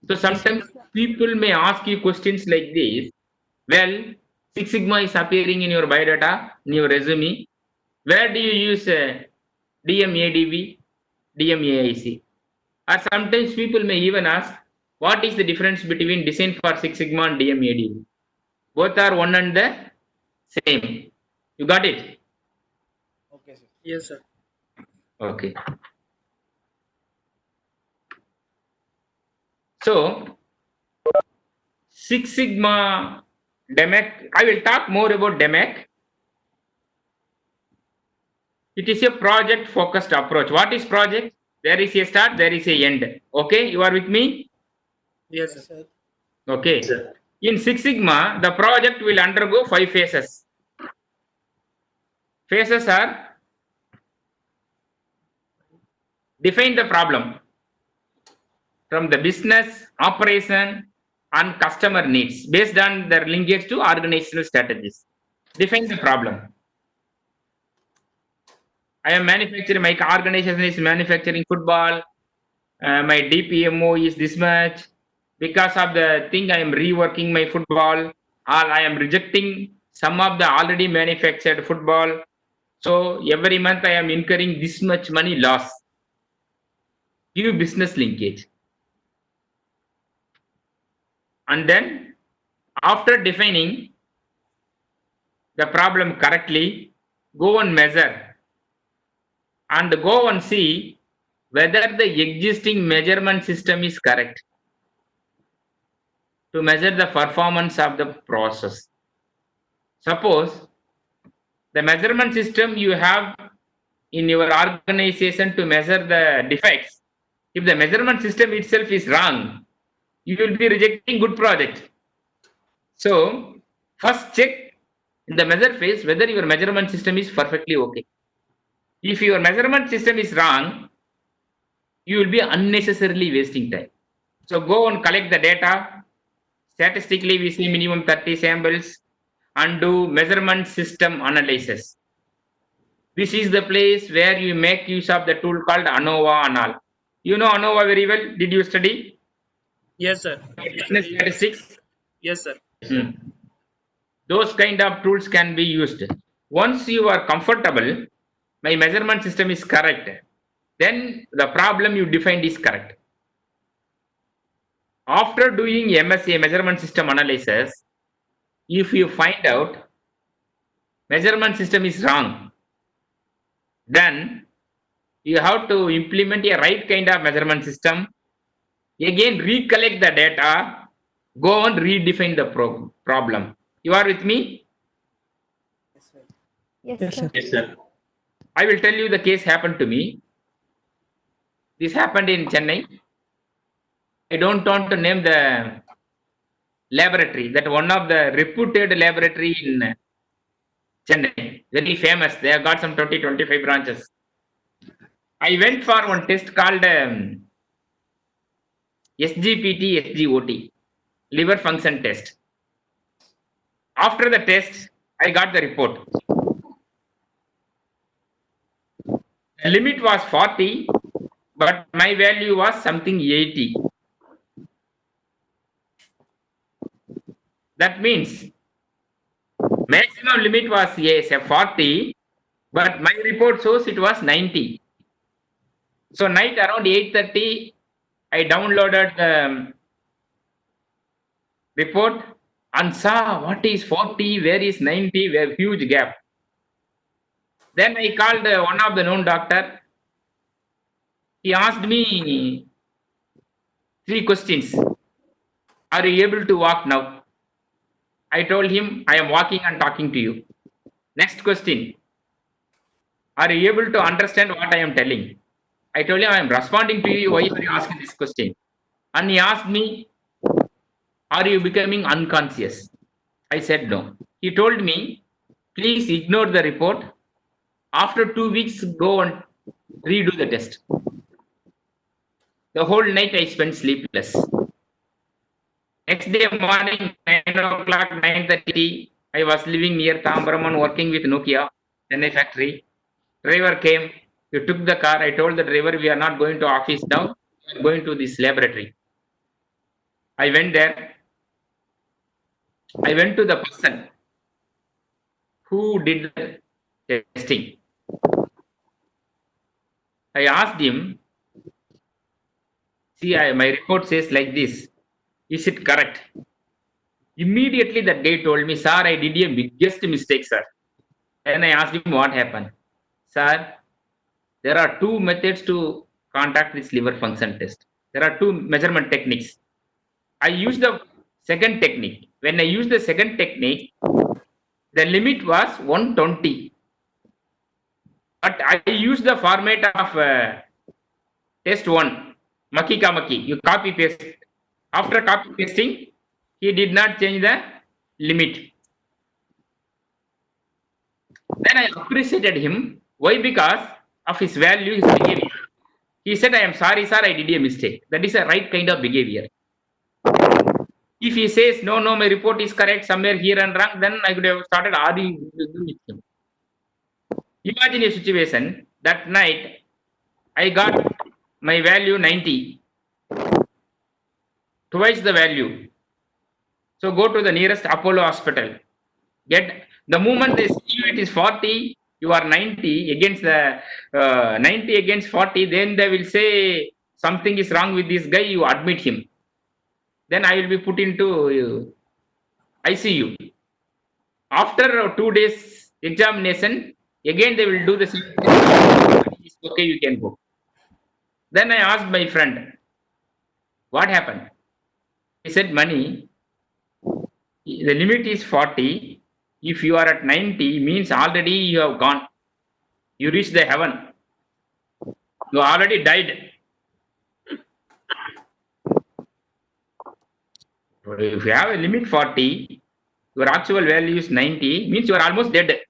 So sometimes people may ask you questions like this. Well, Six Sigma is appearing in your biodata, in your resume. Where do you use DMADV, DMAIC? Or sometimes people may even ask, what is the difference between design for Six Sigma and DMADV? Both are one and the same. You got it? Okay, sir. Yes, sir. Okay. So, Six Sigma, DMAIC, I will talk more about DMAIC. It is a project focused approach. What is project? There is a start, there is a end. Okay, you are with me? Yes, Yes, sir. sir. Okay. Sir. In Six Sigma, the project will undergo 5 phases. Phases are define the problem from the business, operation, and customer needs based on their linkage to organizational strategies. Define the problem. I am manufacturing, my organization is manufacturing football. My DPMO is this much. Because of the thing, I am reworking my football, or I am rejecting some of the already manufactured football. So every month I am incurring this much money loss. Give business linkage. And then after defining the problem correctly, go and measure and go and see whether the existing measurement system is correct to measure the performance of the process. Suppose the measurement system you have in your organization to measure the defects, if the measurement system itself is wrong, you will be rejecting good project. So first check in the measure phase whether your measurement system is perfectly okay. If your measurement system is wrong, you will be unnecessarily wasting time. So go and collect the data. Statistically, we see minimum 30 samples and do measurement system analysis. This is the place where you make use of the tool called ANOVA and all. You know ANOVA very well. Did you study Yes, sir. statistics? Yes, sir. Those kind of tools can be used. Once you are comfortable, my measurement system is correct, then the problem you defined is correct. After doing MSA, measurement system analysis, if you find out measurement system is wrong, then you have to implement a right kind of measurement system. Again, recollect the data, go and redefine the problem. You are with me? Yes, Yes, sir. sir. Yes, sir. I will tell you the case happened to me. This happened in Chennai. I don't want to name the laboratory, that one of the reputed laboratory in Chennai, very famous. They have got some 20-25 branches. I went for one test called SGPT, SGOT, liver function test. After the test, I got the report. The limit was 40, but my value was something 80. That means maximum limit was yes, 40, but my report shows it was 90. So night around 8:30, I downloaded the report and saw what is 40, where is 90, where huge gap. Then I called one of the known doctor. He asked me 3 questions. Are you able to walk now? I told him I am walking and talking to you. Next question. Are you able to understand what I am telling? I told him I am responding to you. Why are you asking this question? And he asked me, are you becoming unconscious? I said no. He told me, please ignore the report. After 2 weeks, go and redo the test. The whole night I spent sleepless. Next day morning, 9 o'clock, 9:30, I was living near Tambaram working with Nokia, Chennai factory. Driver came, he took the car. I told the driver, we are not going to office now, we are going to this laboratory. I went there. I went to the person who did the testing. I asked him, see, my report says like this. Is it correct? Immediately that guy told me, sir, I did a biggest mistake, sir. And I asked him what happened. Sir, there are 2 methods to conduct this liver function test. There are 2 measurement techniques. I used the second technique. When I used the second technique, the limit was 120. But I used the format of test 1, Makika Maki. You copy paste. After copy pasting, he did not change the limit. Then I appreciated him. Why? Because of his value, his behavior. He said, I am sorry, sir, I did a mistake. That is a right kind of behavior. If he says, no, my report is correct, somewhere here and wrong, then I could have started arguing with him. Imagine a situation, that night, I got my value 90. Twice the value. So go to the nearest Apollo hospital. Get the moment they see you, it is 40, you are 90 against the 90 against 40, then they will say something is wrong with this guy, you admit him. Then I will be put into ICU. After 2 days examination, again they will do the same thing. It's okay, you can go. Then I asked my friend, what happened? He said, money, the limit is 40. If you are at 90, means already you have gone. You reached the heaven. You already died. If you have a limit 40, your actual value is 90, means you are almost dead.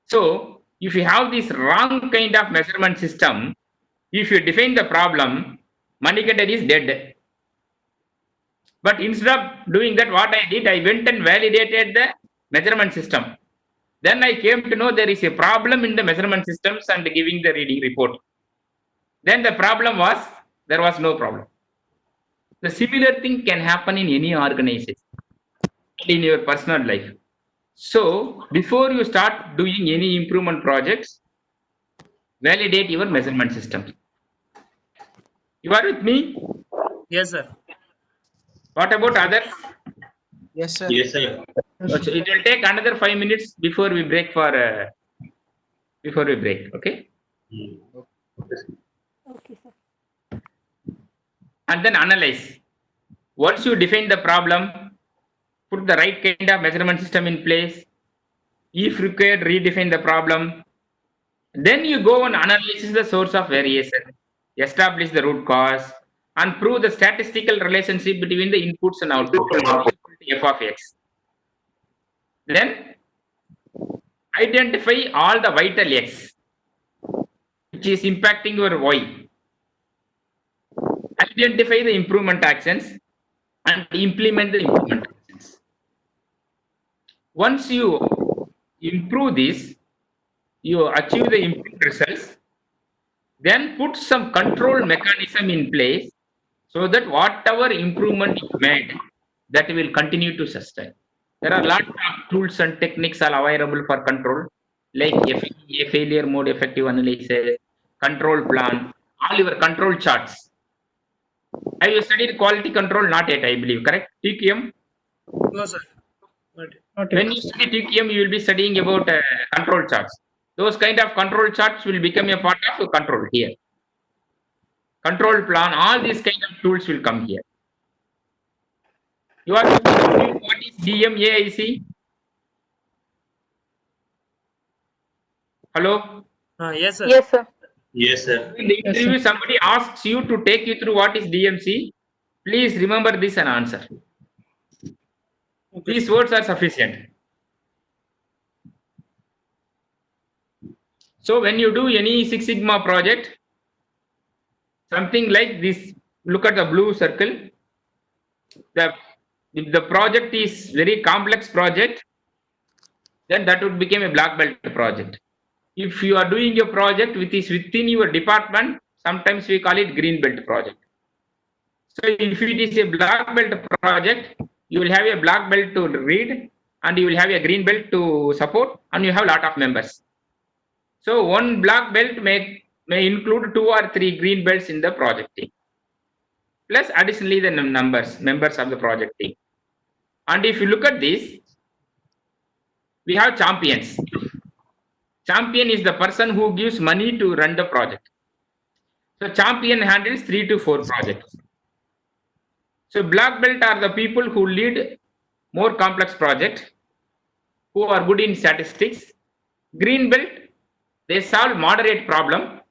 So, if you have this wrong kind of measurement system, if you define the problem, Manikandan is dead. But instead of doing that, what I did, I went and validated the measurement system. Then I came to know there is a problem in the measurement systems and giving the reading report. Then the problem was, there was no problem. The similar thing can happen in any organization, in your personal life. So, before you start doing any improvement projects, validate your measurement system. You are with me? Yes, sir. What about others? Yes, sir. Yes, sir. So it will take another 5 minutes before we break for okay? Hmm. Okay, sir. Okay, sir. And then analyze. Once you define the problem, put the right kind of measurement system in place. If required, redefine the problem. Then you go and analyze the source of variation, establish the root cause, and prove the statistical relationship between the inputs and outputs, f of x. Then identify all the vital x, which is impacting your y. Identify the improvement actions and implement the improvement actions. Once you improve this, you achieve the improved results, then put some control mechanism in place so that whatever improvement you made, that will continue to sustain. There are a lot of tools and techniques are available for control, like a failure mode effective analysis, control plan, all your control charts. Have you studied quality control? Not yet, I believe, correct? TQM? No, sir. Not When you study TQM, you will be studying about control charts. Those kind of control charts will become a part of control here. Control plan, all these kind of tools will come here. You are what is DMAIC? Hello? Yes, sir. Yes, sir. Yes, sir. In the interview, somebody asks you to take you through what is DMC. Please remember this and answer. These words are sufficient. So when you do any Six Sigma project, something like this, look at the blue circle. If the project is very complex project, then that would become a black belt project. If you are doing a project which is within your department, sometimes we call it green belt project. So if it is a black belt project, you will have a black belt to read and you will have a green belt to support and you have a lot of members. So one black belt may include 2 or 3 green belts in the project team. Plus additionally the members of the project team. And if you look at this, we have champions. Champion is the person who gives money to run the project. So champion handles 3 to 4 projects. So black belt are the people who lead more complex projects, who are good in statistics. Green belt, they solve moderate problem.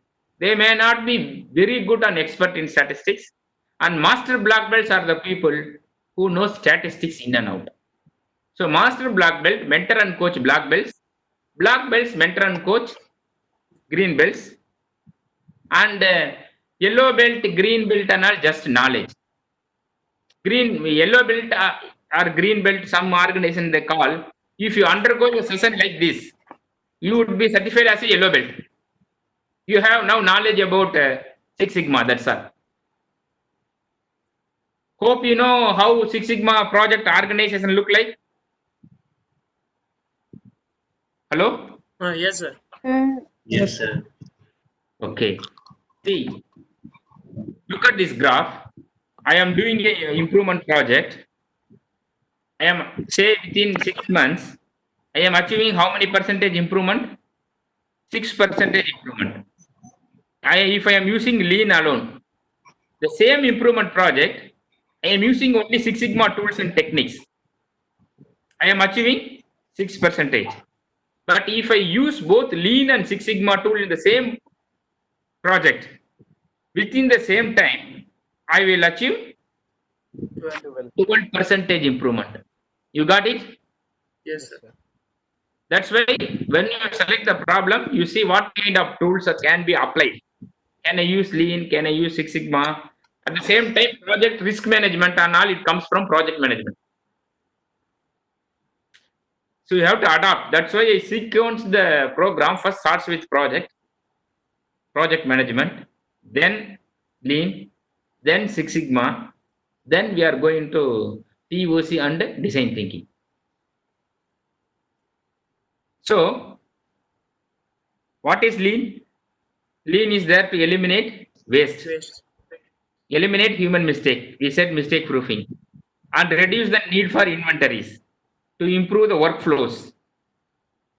They may not be very good and expert in statistics. And master black belts are the people who know statistics in and out. So master black belt, mentor and coach black belts. Black belts, mentor and coach green belts. And yellow belt, green belt and all just knowledge. Yellow belt or green belt, some organization they call. If you undergo a session like this, you would be certified as a yellow belt. You have now knowledge about Six Sigma, that's all. Hope you know how Six Sigma project organization look like. Hello? Yes, sir. Yes, sir. Okay. See, look at this graph. I am doing a improvement project. I am, say, within 6 months, I am achieving how many percentage improvement? 6% improvement. if I am using lean alone, the same improvement project, I am using only Six Sigma tools and techniques. I am achieving 6%. But if I use both lean and Six Sigma tool in the same project, within the same time, I will achieve 12% improvement. You got it? Yes, sir. That's why when you select the problem, you see what kind of tools can be applied. Can I use lean? Can I use Six Sigma? At the same time, project risk management and all, it comes from project management. So you have to adapt. That's why I sequence the program. First starts with project management, then lean, then Six Sigma, then we are going to POC and design thinking. So what is lean? Lean is there to eliminate waste, Waste. eliminate human mistake. We said mistake proofing, and reduce the need for inventories, to improve the workflows,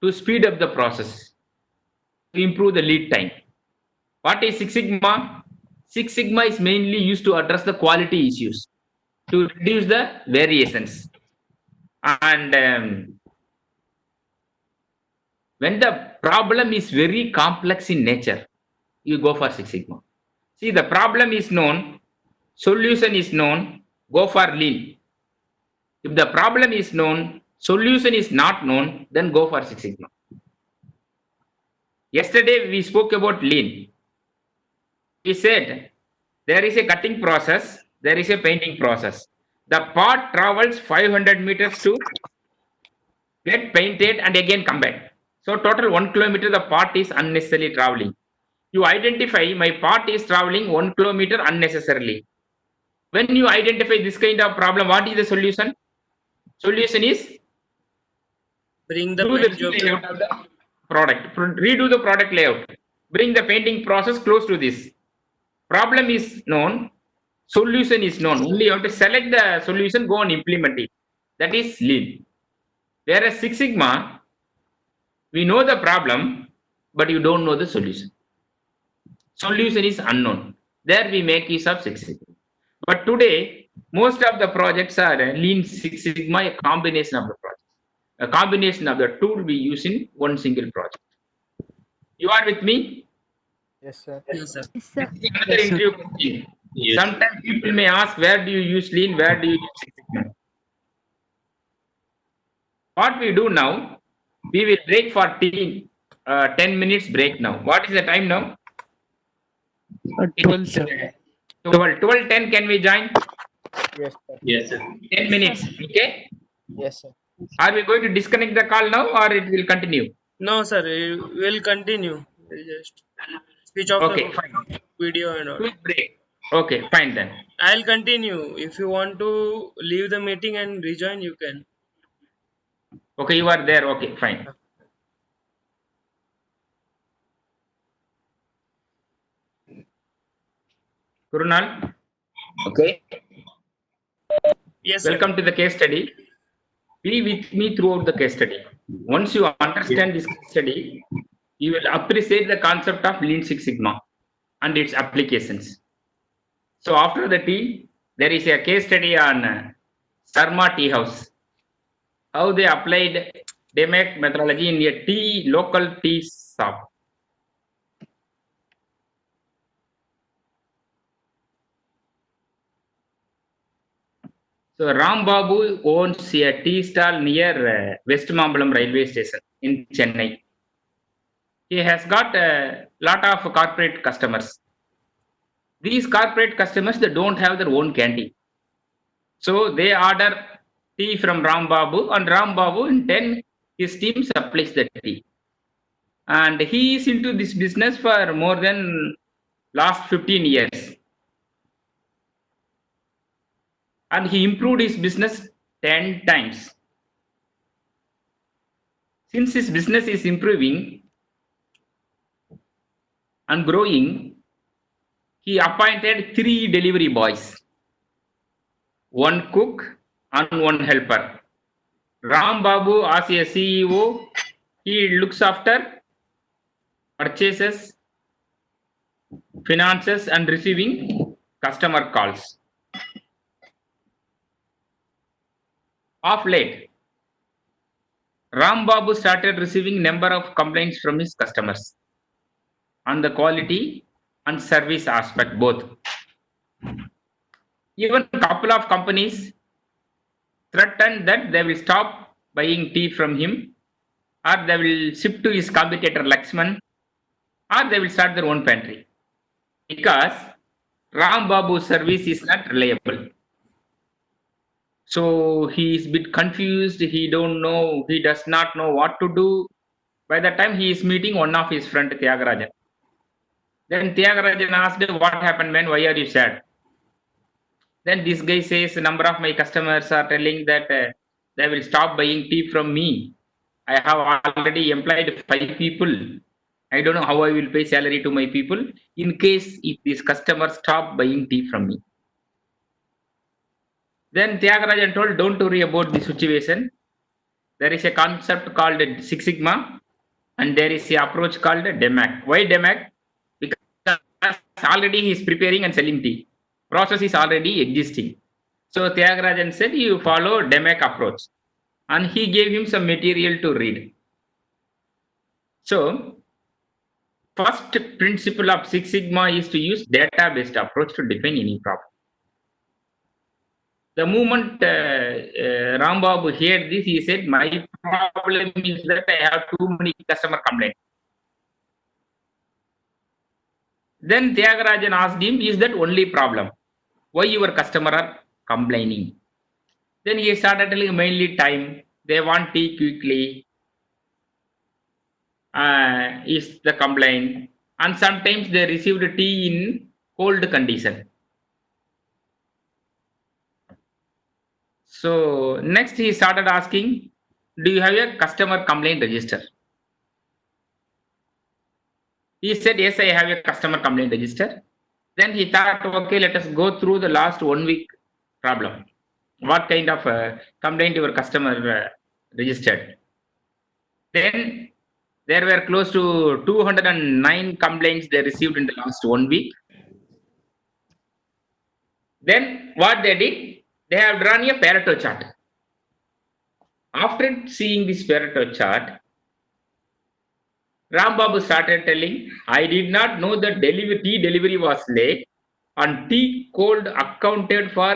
to speed up the process, to improve the lead time. What is Six Sigma? Six Sigma is mainly used to address the quality issues, to reduce the variations. And when the problem is very complex in nature, you go for Six Sigma. See, the problem is known, solution is known, go for lean. If the problem is known, solution is not known, then go for Six Sigma. Yesterday we spoke about lean. We said there is a cutting process, there is a painting process. The part travels 500 meters to get painted and again come back. So total 1 kilometer the part is unnecessarily traveling. You identify my part is traveling 1 kilometer unnecessarily. When you identify this kind of problem, what is the solution? Solution is Bring the do the paint job. layout of the product, redo the product layout, bring the painting process close to this. Problem is known, solution is known. Only you have to select the solution, go and implement it. That is lean. Whereas Six Sigma, we know the problem, but you don't know the solution. Solution is unknown. There we make use of Six Sigma. But today, most of the projects are lean Six Sigma, a combination of the projects. A combination of the tool we use in one single project. You are with me? Yes, sir. Yes, sir. Yes, sir. Another interview question. Yes. Sometimes people may ask, where do you use lean? Where do you use Six Sigma? What we do now, we will break for 10 minutes break now. What is the time now? 12, sir. 12:10. Can we join? Yes, sir. Yes, sir. 10 minutes. Okay. Yes, sir. Are we going to disconnect the call now or it will continue? No, sir. We'll continue. We'll just switch off Okay, the fine. video and all. Quick break. Okay, fine then. I'll continue. If you want to leave the meeting and rejoin, you can. Okay, you are there. Okay, fine. Kurunal. Okay. Yes, sir. Welcome to the case study. Be with me throughout the case study. Once you understand this case study, you will appreciate the concept of Lean Six Sigma and its applications. So after the tea, there is a case study on Sarma Tea House. How they applied DMAC methodology in a local tea shop. So Ram Babu owns a tea stall near West Mambalam railway station in Chennai. He has got a lot of corporate customers. These corporate customers, they don't have their own canteen. So they order tea from Ram Babu, and Ram Babu in turn, his team supplies the tea. And he is into this business for more than last 15 years. And he improved his business 10 times. Since his business is improving and growing, he appointed 3 delivery boys, 1 cook and 1 helper. Ram Babu, as a CEO, he looks after purchases, finances and receiving customer calls. Of late, Ram Babu started receiving number of complaints from his customers on the quality and service aspect both. Even a couple of companies threatened that they will stop buying tea from him, or they will shift to his competitor Laxman, or they will start their own pantry, because Ram Babu's service is not reliable. So he is a bit confused. He does not know what to do. By the time he is meeting one of his friend Tyagarajan, then Tyagarajan asked, "What happened, man? Why are you sad?" Then this guy says, "A number of my customers are telling that they will stop buying tea from me. I have already employed 5 people. I don't know how I will pay salary to my people in case if these customers stop buying tea from me." Then Tyagarajan told, "Don't worry about the situation. There is a concept called Six Sigma, and there is a approach called DEMAC. Why DEMAC? Because already he is preparing and selling tea. Process is already existing. So Tyagarajan said, you follow DEMAC approach. And he gave him some material to read. So, first principle of Six Sigma is to use data-based approach to define any problem. The moment Ram Babu heard this, he said, "My problem is that I have too many customer complaints." Then Tyagarajan asked him, "Is that only problem? Why your customer are complaining?" Then he started telling mainly time. They want tea quickly. Is the complaint. And sometimes they received tea in cold condition. So next he started asking, "Do you have a customer complaint register?" He said, "Yes, I have a customer complaint register." Then he thought, okay, let us go through the last 1 week problem. What kind of complaint your customer registered? Then there were close to 209 complaints they received in the last 1 week. Then what they did, they have drawn a Pareto chart. After seeing this Pareto chart, Ram Babu started telling, "I did not know that tea delivery was late, and tea cold accounted for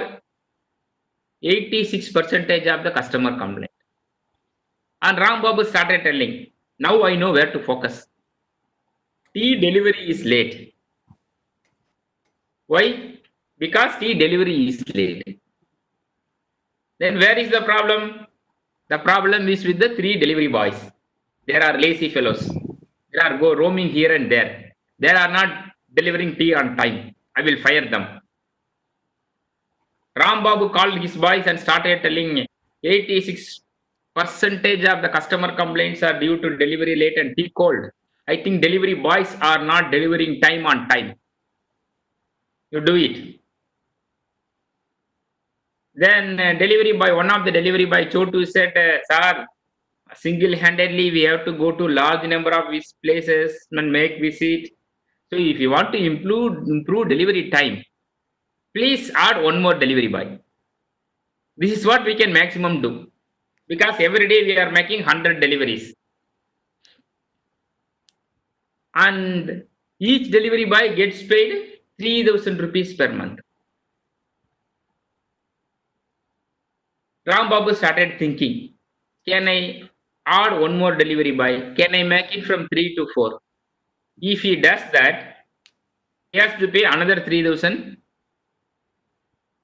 86% of the customer complaint." And Ram Babu started telling, "Now I know where to focus. Tea delivery is late. Why? Because tea delivery is late." Then where is the problem? The problem is with the 3 delivery boys. There are lazy fellows. They are roaming here and there. They are not delivering tea on time. I will fire them. Ram Babu called his boys and started telling 86% of the customer complaints are due to delivery late and tea cold. I think delivery boys are not delivering time on time. You do it. Then one of the delivery boy, Chotu, said, "Sir, single-handedly we have to go to large number of these places and make visit. So if you want to improve delivery time, please add one more delivery boy. This is what we can maximum do. Because every day we are making 100 deliveries. And each delivery boy gets paid 3,000 rupees per month." Ram Babu started thinking, can I add one more delivery boy? Can I make it from 3 to 4? If he does that, he has to pay another 3,000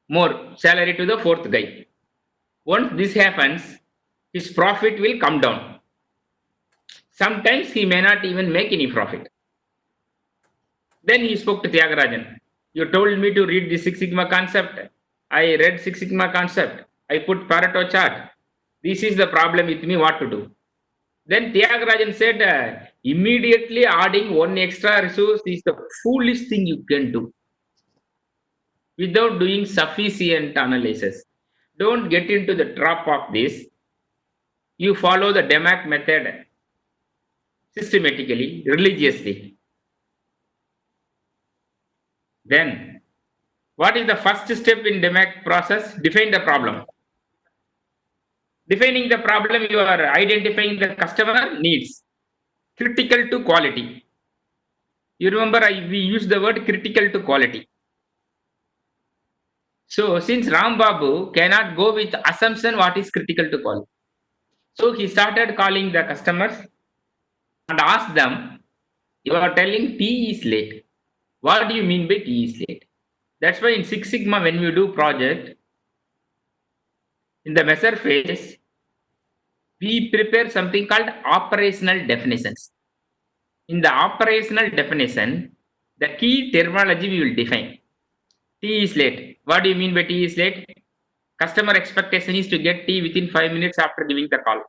more salary to the 4th guy. Once this happens, his profit will come down. Sometimes he may not even make any profit. Then he spoke to Tyagarajan. "You told me to read the Six Sigma concept. I read Six Sigma concept. I put Pareto chart. This is the problem with me, what to do?" Then Tyagarajan said, "Immediately adding one extra resource is the foolish thing you can do without doing sufficient analysis. Don't get into the trap of this. You follow the DEMAC method systematically, religiously. Then, what is the first step in DMAC process? Define the problem. Defining the problem, you are identifying the customer needs, critical to quality. You remember we used the word critical to quality. So since Ram Babu cannot go with assumption what is critical to quality, so he started calling the customers and asked them, you are telling T is late. What do you mean by T is late? That's why in Six Sigma, when we do project, in the measure phase, we prepare something called operational definitions. In the operational definition, the key terminology we will define. T is late. What do you mean by T is late? Customer expectation is to get T within 5 minutes after giving the call.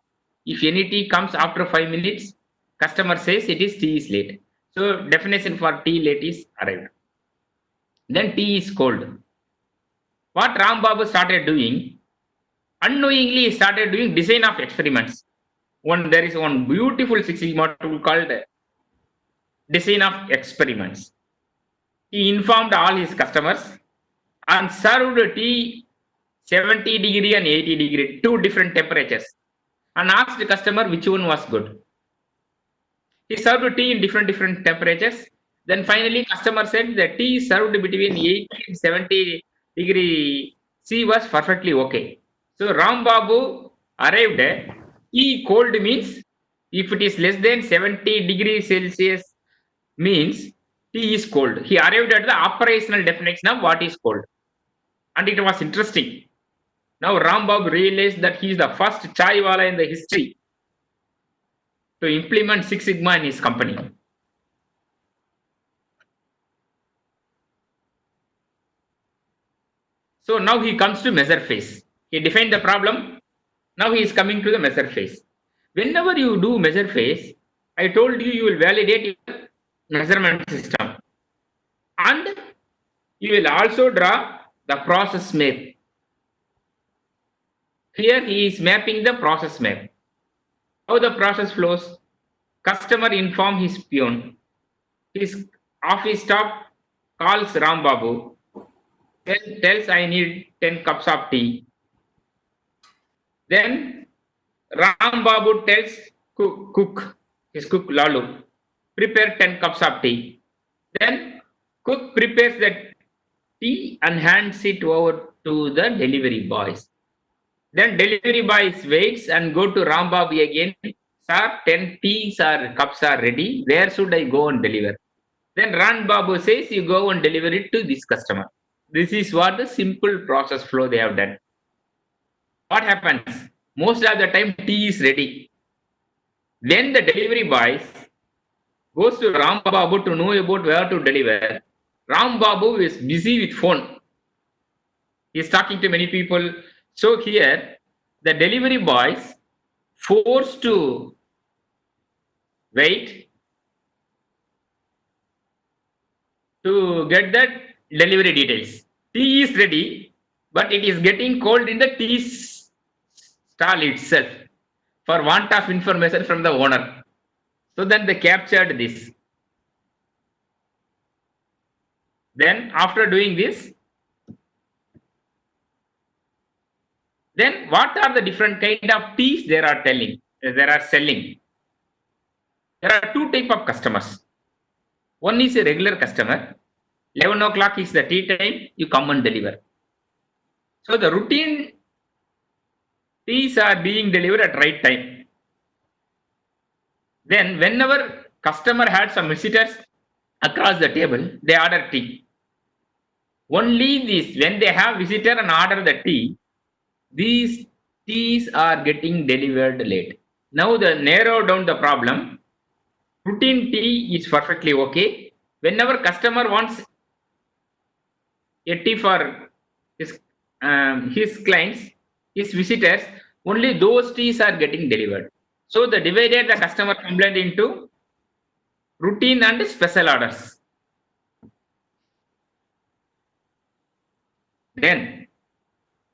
If any T comes after 5 minutes, customer says it is T is late. So definition for T late is arrived. Then T is cold. What Ram Babu started doing, unknowingly he started doing design of experiments. There is one beautiful Six Sigma tool called design of experiments. He informed all his customers and served T 70 degree and 80 degree, two different temperatures, and asked the customer which one was good. He served tea in different temperatures. Then finally customer said that tea served between 80 and 70 degree C was perfectly okay. So Ram Babu arrived at tea cold means if it is less than 70 degrees Celsius means tea is cold. He arrived at the operational definition of what is cold. And it was interesting. Now Ram Babu realized that he is the first chai wala in the history to implement Six Sigma in his company. So now he comes to measure phase. He defined the problem. Now he is coming to the measure phase. Whenever you do measure phase, I told you will validate your measurement system. And you will also draw the process map. Here he is mapping the process map. How the process flows. Customer inform his peon. His office staff calls Ram Babu. Tells I need 10 cups of tea. Then Ram Babu tells his cook Lalu, prepare 10 cups of tea. Then cook prepares the tea and hands it over to the delivery boys. Then delivery boys waits and go to Ram Babu again. Sir, 10 teas or cups are ready. Where should I go and deliver? Then Ram Babu says you go and deliver it to this customer. This is what the simple process flow they have done. What happens? Most of the time tea is ready. Then the delivery boys goes to Ram Babu to know about where to deliver. Ram Babu is busy with phone. He is talking to many people. So here the delivery boys forced to wait to get that delivery details. Tea is ready, but it is getting cold in the tea stall itself for want of information from the owner. So then they captured this. Then after doing this, then what are the different kind of teas they are selling? There are two type of customers. One is a regular customer. 11 o'clock is the tea time, you come and deliver. So the routine teas are being delivered at right time. Then whenever customer had some visitors across the table, they order tea. Only this, when they have visitor and order the tea, these teas are getting delivered late. Now the narrow down the problem. Routine tea is perfectly okay. Whenever customer wants a tea for his clients, his visitors, only those teas are getting delivered. So they divided the customer complaint into routine and special orders. Then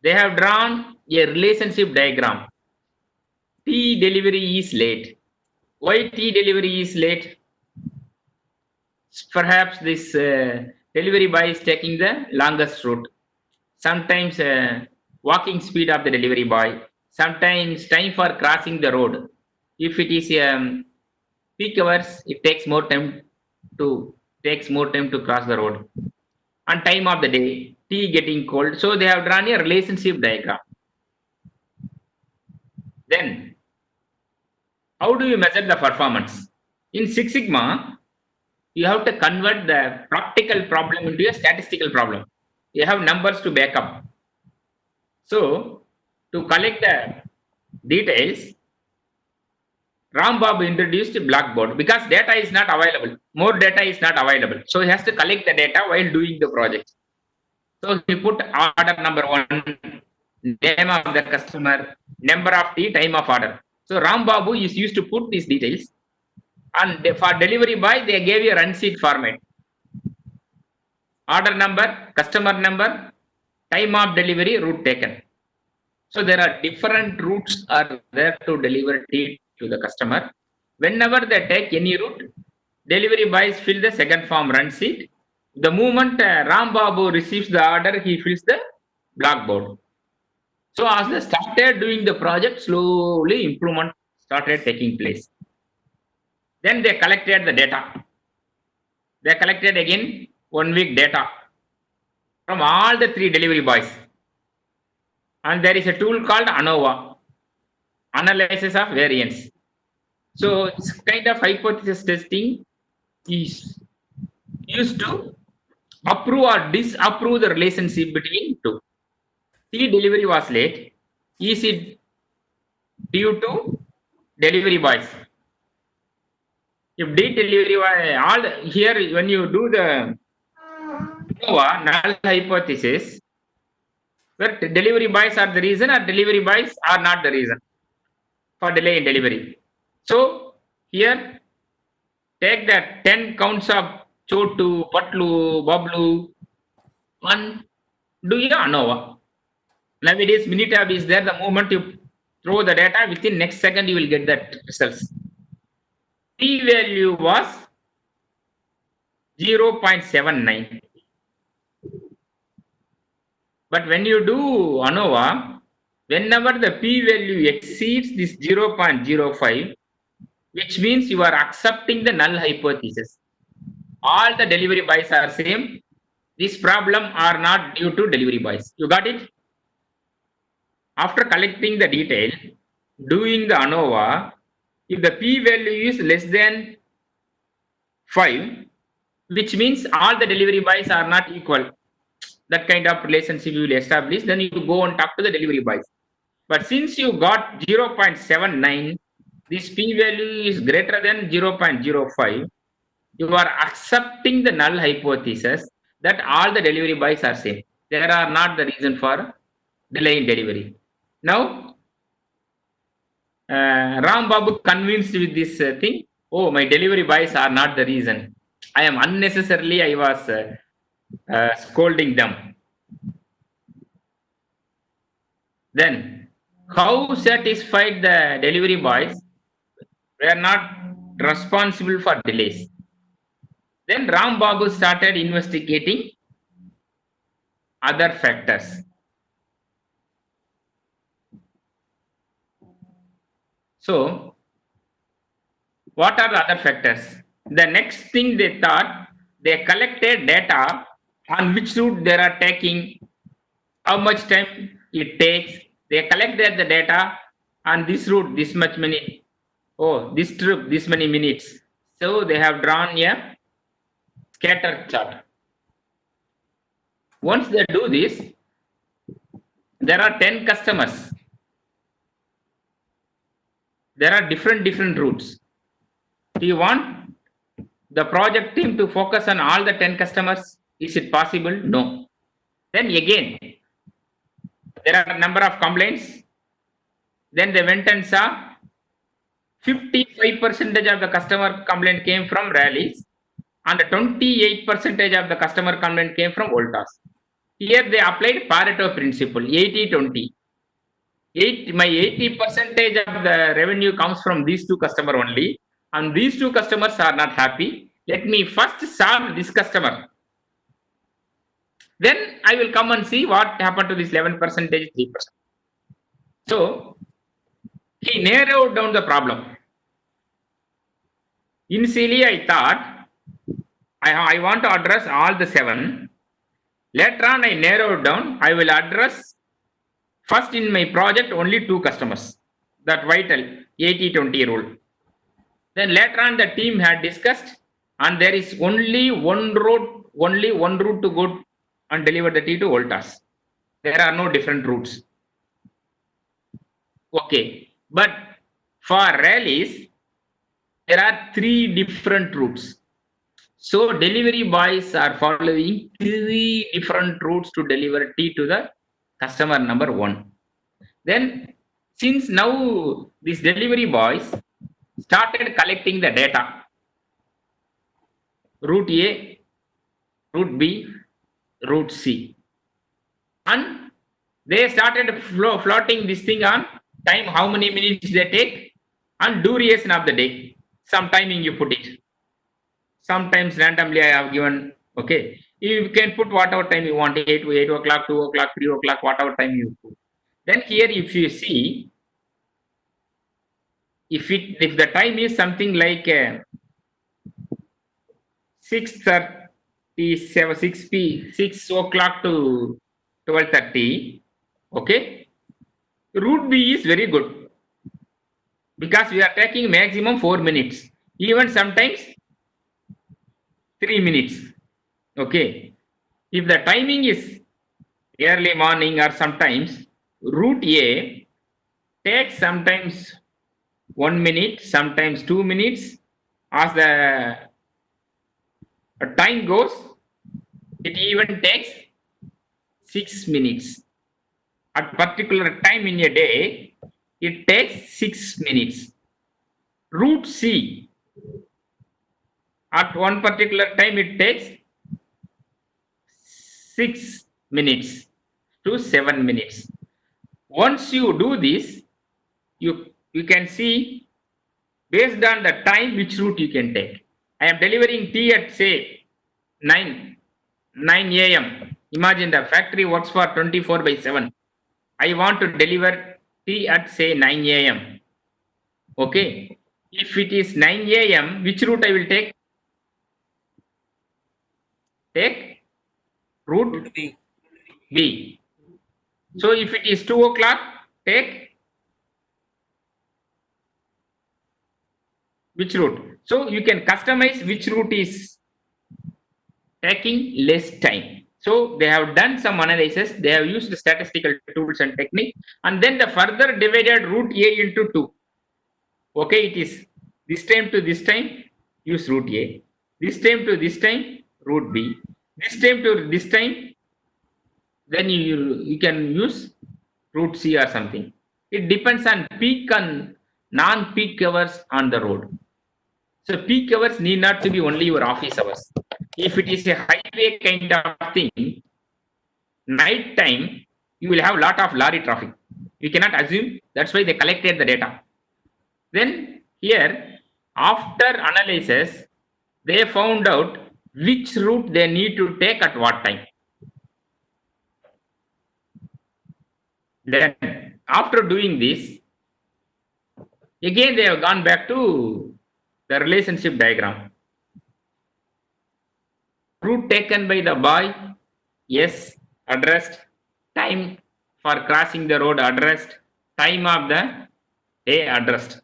they have drawn a relationship diagram. Tea delivery is late. Why tea delivery is late? Perhaps this delivery boy is taking the longest route. Sometimes walking speed of the delivery boy. Sometimes time for crossing the road. If it is peak hours, it takes more time to cross the road. And time of the day, tea getting cold. So they have drawn a relationship diagram. Then, how do you measure the performance? In Six Sigma, you have to convert the practical problem into a statistical problem. You have numbers to back up. So, to collect the details, Rambabu introduced Blackboard because data is not available. More data is not available. So, he has to collect the data while doing the project. So, he put order number 1, name of the customer, number of tea, time of order. So, Rambabu is used to put these details. And for delivery boy, they gave you a run sheet format. Order number, customer number, time of delivery, route taken. So there are different routes are there to deliver tea to the customer. Whenever they take any route, delivery boys fill the second form run sheet. The moment Rambabu receives the order, he fills the blackboard. So as they started doing the project, slowly improvement started taking place. Then they collected the data. They collected again 1 week data from all the 3 delivery boys. And there is a tool called ANOVA, analysis of variance. So this kind of hypothesis testing is used to approve or disapprove the relationship between two. Tea delivery was late. Is it due to delivery boys? If D delivery boy, here when you do the ANOVA null hypothesis, where delivery boys are the reason or delivery boys are not the reason for delay in delivery. So here take the 10 counts of Chotu, Patlu, Bablu and do your ANOVA. Nowadays Minitab is there. The moment you throw the data, within next second you will get that results. P value was 0.79. But when you do ANOVA, whenever the P value exceeds this 0.05, which means you are accepting the null hypothesis. All the delivery boys are same. This problem are not due to delivery boys. You got it? After collecting the detail, doing the ANOVA, if the P value is less than 5, which means all the delivery boys are not equal. That kind of relationship you will establish, then you go and talk to the delivery boys. But since you got 0.79, this P value is greater than 0.05, you are accepting the null hypothesis that all the delivery boys are same. They are not the reason for delay in delivery. Now, Rambabu convinced with this thing, oh, my delivery boys are not the reason. I was scolding them. Then, how satisfied the delivery boys were not responsible for delays. Then Rambabu started investigating other factors. So, what are the other factors? The next thing they thought, they collected data on which route they are taking, how much time it takes. They collected the data on this route, this much minute. Oh, this trip, this many minutes. So they have drawn a scatter chart. Once they do this, there are 10 customers. There are different routes. Do you want the project team to focus on all the 10 customers? Is it possible? No. Then again, there are a number of complaints. Then they went and saw 55% of the customer complaint came from rallies and 28% of the customer complaint came from Voltas. Here they applied Pareto principle, 80-20. My 80% of the revenue comes from these 2 customers only, and these 2 customers are not happy. Let me first solve this customer. Then I will come and see what happened to this 11%, 3%. So he narrowed down the problem. Initially, I thought I want to address all the 7. Later on, I narrowed down. I will address first in my project only 2 customers. That vital 80-20 rule. Then later on, the team had discussed, and there is only one route to go and deliver the tea to Voltas. There are no different routes. Okay, but for rallies, there are 3 different routes. So delivery boys are following 3 different routes to deliver tea to the customer number 1. Then, since now these delivery boys started collecting the data, route A, route B, route C, and they started floating this thing on time, how many minutes they take, and duration of the day. Some timing you put it. Sometimes randomly I have given, okay, you can put whatever time you want, 8 o'clock, 2 o'clock, 3 o'clock, whatever time you put. Then here if you see, if the time is something like 6 o'clock to 12:30, okay, route B is very good because we are taking maximum 4 minutes, even sometimes 3 minutes. Okay, if the timing is early morning or sometimes route A takes sometimes 1 minute, sometimes 2 minutes. As the time goes, it even takes 6 minutes. At particular time in a day, it takes 6 minutes. Route C, at one particular time, it takes 6 minutes to 7 minutes. Once you do this, you can see based on the time which route you can take. I am delivering tea at say 9 a.m. Imagine the factory works for 24/7. I want to deliver tea at say 9 a.m. Okay. If it is 9 a.m., which route I will take? Take route B. So if it is 2 o'clock, take which route? So you can customize which route is taking less time. So they have done some analysis. They have used the statistical tools and technique, and then the further divided route A into 2. Okay, it is this time to this time, use route A. This time to this time, route B. This time to this time, then you can use route C or something. It depends on peak and non-peak hours on the road. So peak hours need not to be only your office hours. If it is a highway kind of thing, night time, you will have a lot of lorry traffic. You cannot assume. That's why they collected the data. Then here, after analysis, they found out which route they need to take at what time. Then after doing this, again they have gone back to the relationship diagram. Route taken by the boy, yes, addressed. Time for crossing the road addressed. Time of the day addressed.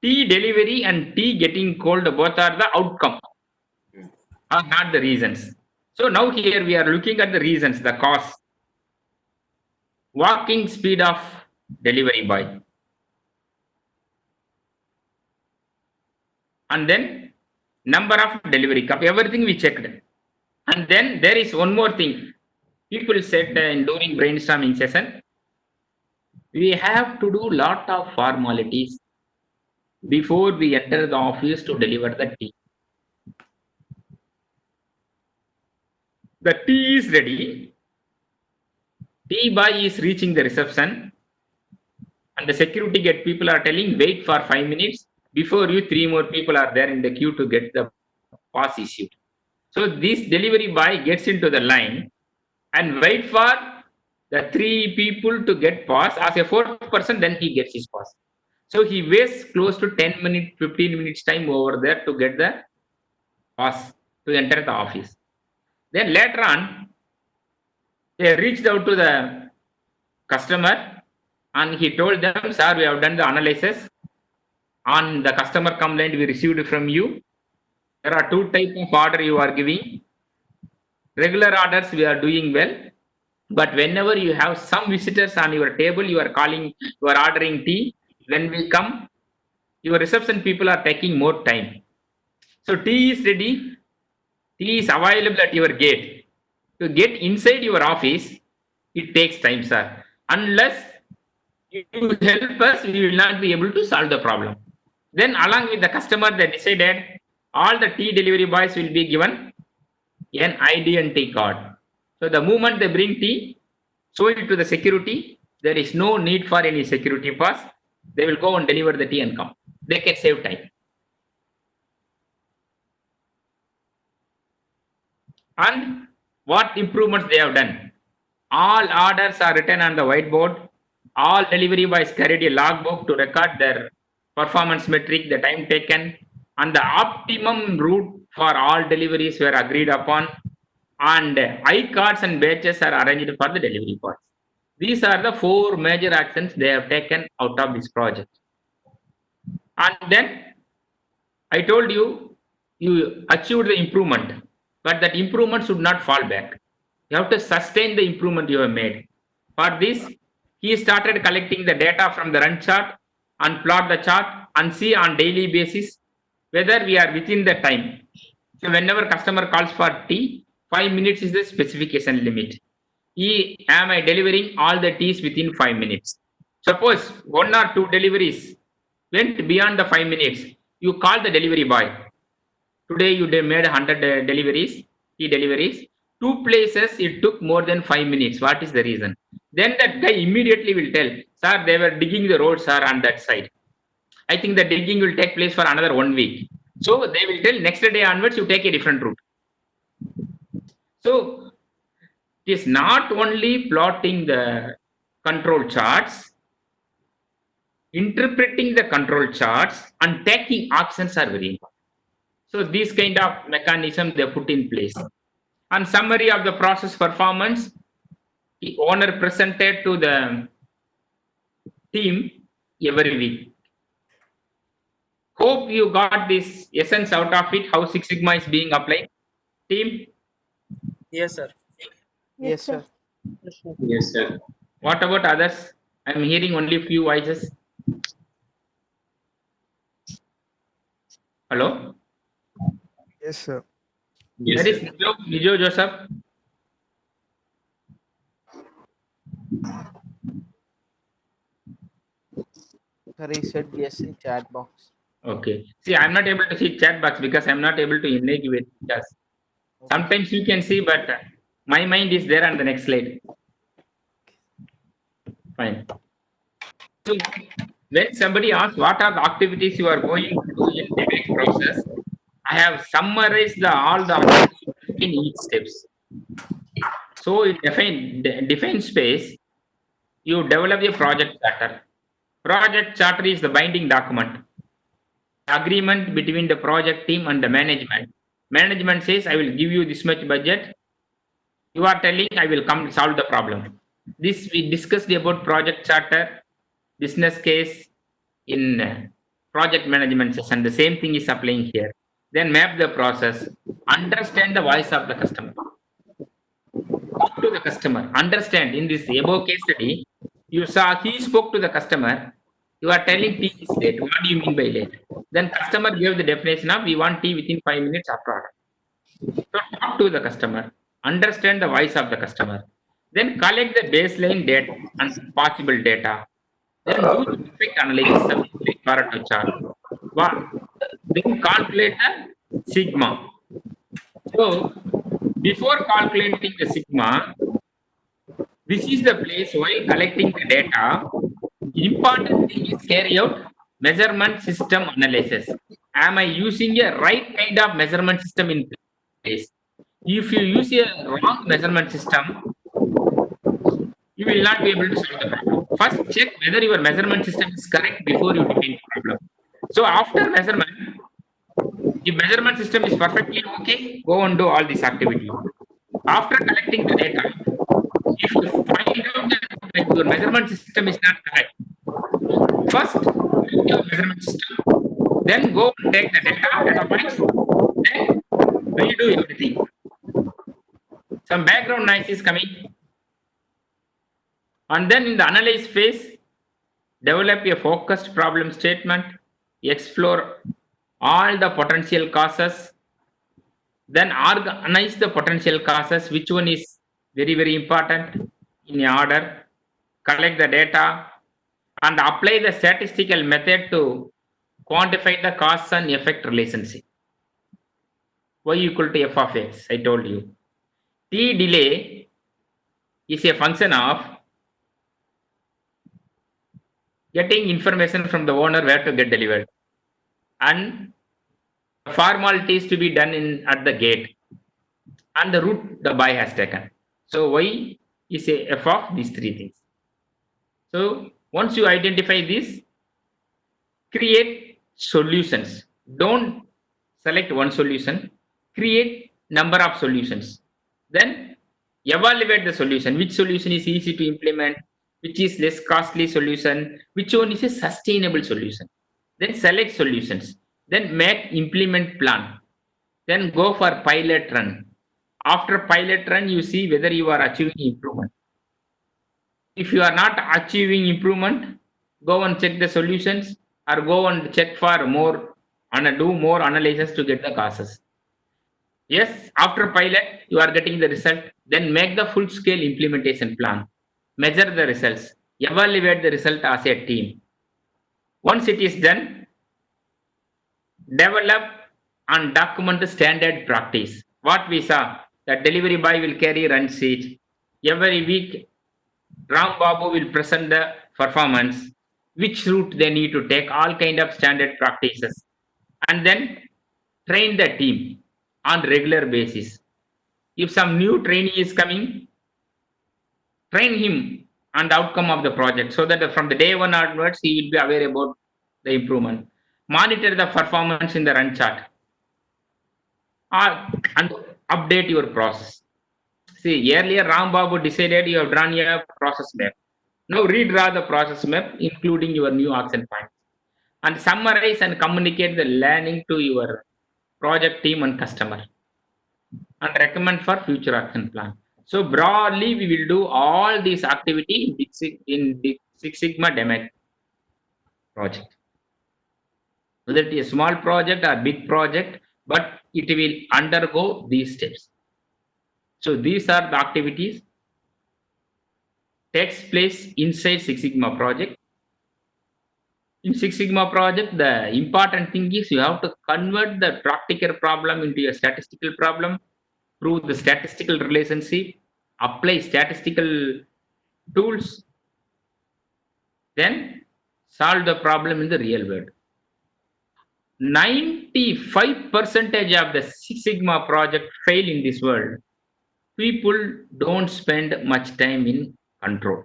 Tea delivery and tea getting cold, both are the outcome, are not the reasons. So now here we are looking at the reasons, the cause. Walking speed of delivery boy. And then number of delivery cup, everything we checked. And then there is one more thing. People said during brainstorming session, we have to do lot of formalities before we enter the office to deliver the tea. The tea is ready. Tea boy is reaching the reception, and the security gate people are telling wait for 5 minutes. Before you, 3 more people are there in the queue to get the pass issued. So this delivery boy gets into the line, and wait for the 3 people to get pass. As a 4th person, then he gets his pass. So he wastes close to 10 minutes, 15 minutes time over there to get the pass to enter the office. Then later on, they reached out to the customer and he told them, sir, we have done the analysis on the customer complaint we received from you. There are 2 types of order you are giving. Regular orders we are doing well, but whenever you have some visitors on your table, you are ordering tea. When we come, your reception people are taking more time. So tea is ready, tea is available at your gate. To get inside your office, it takes time, sir. Unless you help us, we will not be able to solve the problem. Then along with the customer, they decided all the tea delivery boys will be given an ID and tea card. So the moment they bring tea, show it to the security. There is no need for any security pass. They will go and deliver the tea and come. They can save time. And what improvements they have done? All orders are written on the whiteboard. All delivery boys carried a logbook to record their performance metric, the time taken, and the optimum route for all deliveries were agreed upon. And I-cards and badges are arranged for the delivery boys. These are the 4 major actions they have taken out of this project. And then I told you, you achieved the improvement, but that improvement should not fall back. You have to sustain the improvement you have made. For this, he started collecting the data from the run chart and plot the chart and see on daily basis whether we are within the time. So whenever customer calls for tea, 5 minutes is the specification limit. Am I delivering all the teas within 5 minutes? Suppose 1 or 2 deliveries went beyond the 5 minutes. You call the delivery boy. Today you made 100 deliveries, tea deliveries. 2 places it took more than 5 minutes. What is the reason? Then that guy immediately will tell, sir, they were digging the road, sir, on that side. I think the digging will take place for another 1 week. So they will tell next day onwards, you take a different route. So it is not only plotting the control charts, interpreting the control charts and taking actions are very important. So these kind of mechanism they put in place. And summary of the process performance, the owner presented to the team every week. Hope you got this essence out of it, how Six Sigma is being applied. Team? Yes, sir. Yes, sir. Yes, sir. What about others? I'm hearing only few voices. Hello? Yes, sir. Yes, That is sir. Nijo Joseph. Sir, he said yes in chat box. Okay. See, I'm not able to see chat box because I'm not able to engage with us. Sometimes you can see, but my mind is there on the next slide. Fine. So when somebody asks what are the activities you are going to do in the next process, I have summarized all the activities in each steps. So in define space, you develop a project charter. Project charter is the binding document. Agreement between the project team and the management. Management says, I will give you this much budget. You are telling, I will come solve the problem. This we discussed about project charter, business case in project management session. The same thing is applying here. Then map the process. Understand the voice of the customer. Talk to the customer. Understand in this above case study, you saw he spoke to the customer. You are telling tea is late. What do you mean by late? Then customer gave the definition of we want tea within 5 minutes after order. So talk to the customer. Understand the voice of the customer. Then collect the baseline data and possible data. Then do the perfect analysis of the Pareto chart. Then calculate the sigma. So before calculating the sigma, this is the place while collecting the data. Important thing is carry out measurement system analysis. Am I using a right kind of measurement system in place? If you use a wrong measurement system, you will not be able to solve the problem. First, check whether your measurement system is correct before you define the problem. So after measurement, if measurement system is perfectly okay, go and do all this activity. After collecting the data, if you find out that your measurement system is not correct, first correct your measurement system, then go and take the data points, then redo everything. Some background noise is coming. And then in the analyze phase, develop a focused problem statement, explore all the potential causes, then organize the potential causes, which one is very, very important in order, collect the data, and apply the statistical method to quantify the cause and effect relationship. Y equal to f of x, I told you. T delay is a function of getting information from the owner where to get delivered, and formalities to be done at the gate, and the route the buy has taken. So y is a f of these three things. So once you identify this, create solutions. Don't select one solution, create number of solutions. Then evaluate the solution. Which solution is easy to implement, which is less costly solution, which one is a sustainable solution. Then select solutions. Then make implement plan. Then go for pilot run. After pilot run, you see whether you are achieving improvement. If you are not achieving improvement, go and check the solutions or go and check for more and do more analysis to get the causes. Yes, after pilot, you are getting the result. Then make the full scale implementation plan. Measure the results. Evaluate the result as a team. Once it is done, develop and document the standard practice. What we saw, the delivery boy will carry run sheet. Every week, Ram Babu will present the performance, which route they need to take, all kind of standard practices, and then train the team on regular basis. If some new trainee is coming, train him on the outcome of the project so that from the day one onwards he will be aware about the improvement. Monitor the performance in the run chart and update your process. See, earlier Ram Babu decided you have drawn a process map. Now redraw the process map, including your new action points, and summarize and communicate the learning to your project team and customer, and recommend for future action plan. So broadly, we will do all these activity in Six Sigma Demo project. Whether it is a small project or big project, but it will undergo these steps. So these are the activities takes place inside Six Sigma project. In Six Sigma project, the important thing is you have to convert the practical problem into a statistical problem, prove the statistical relationship, apply statistical tools, then solve the problem in the real world. 95% of the Six Sigma project fail in this world. People don't spend much time in control.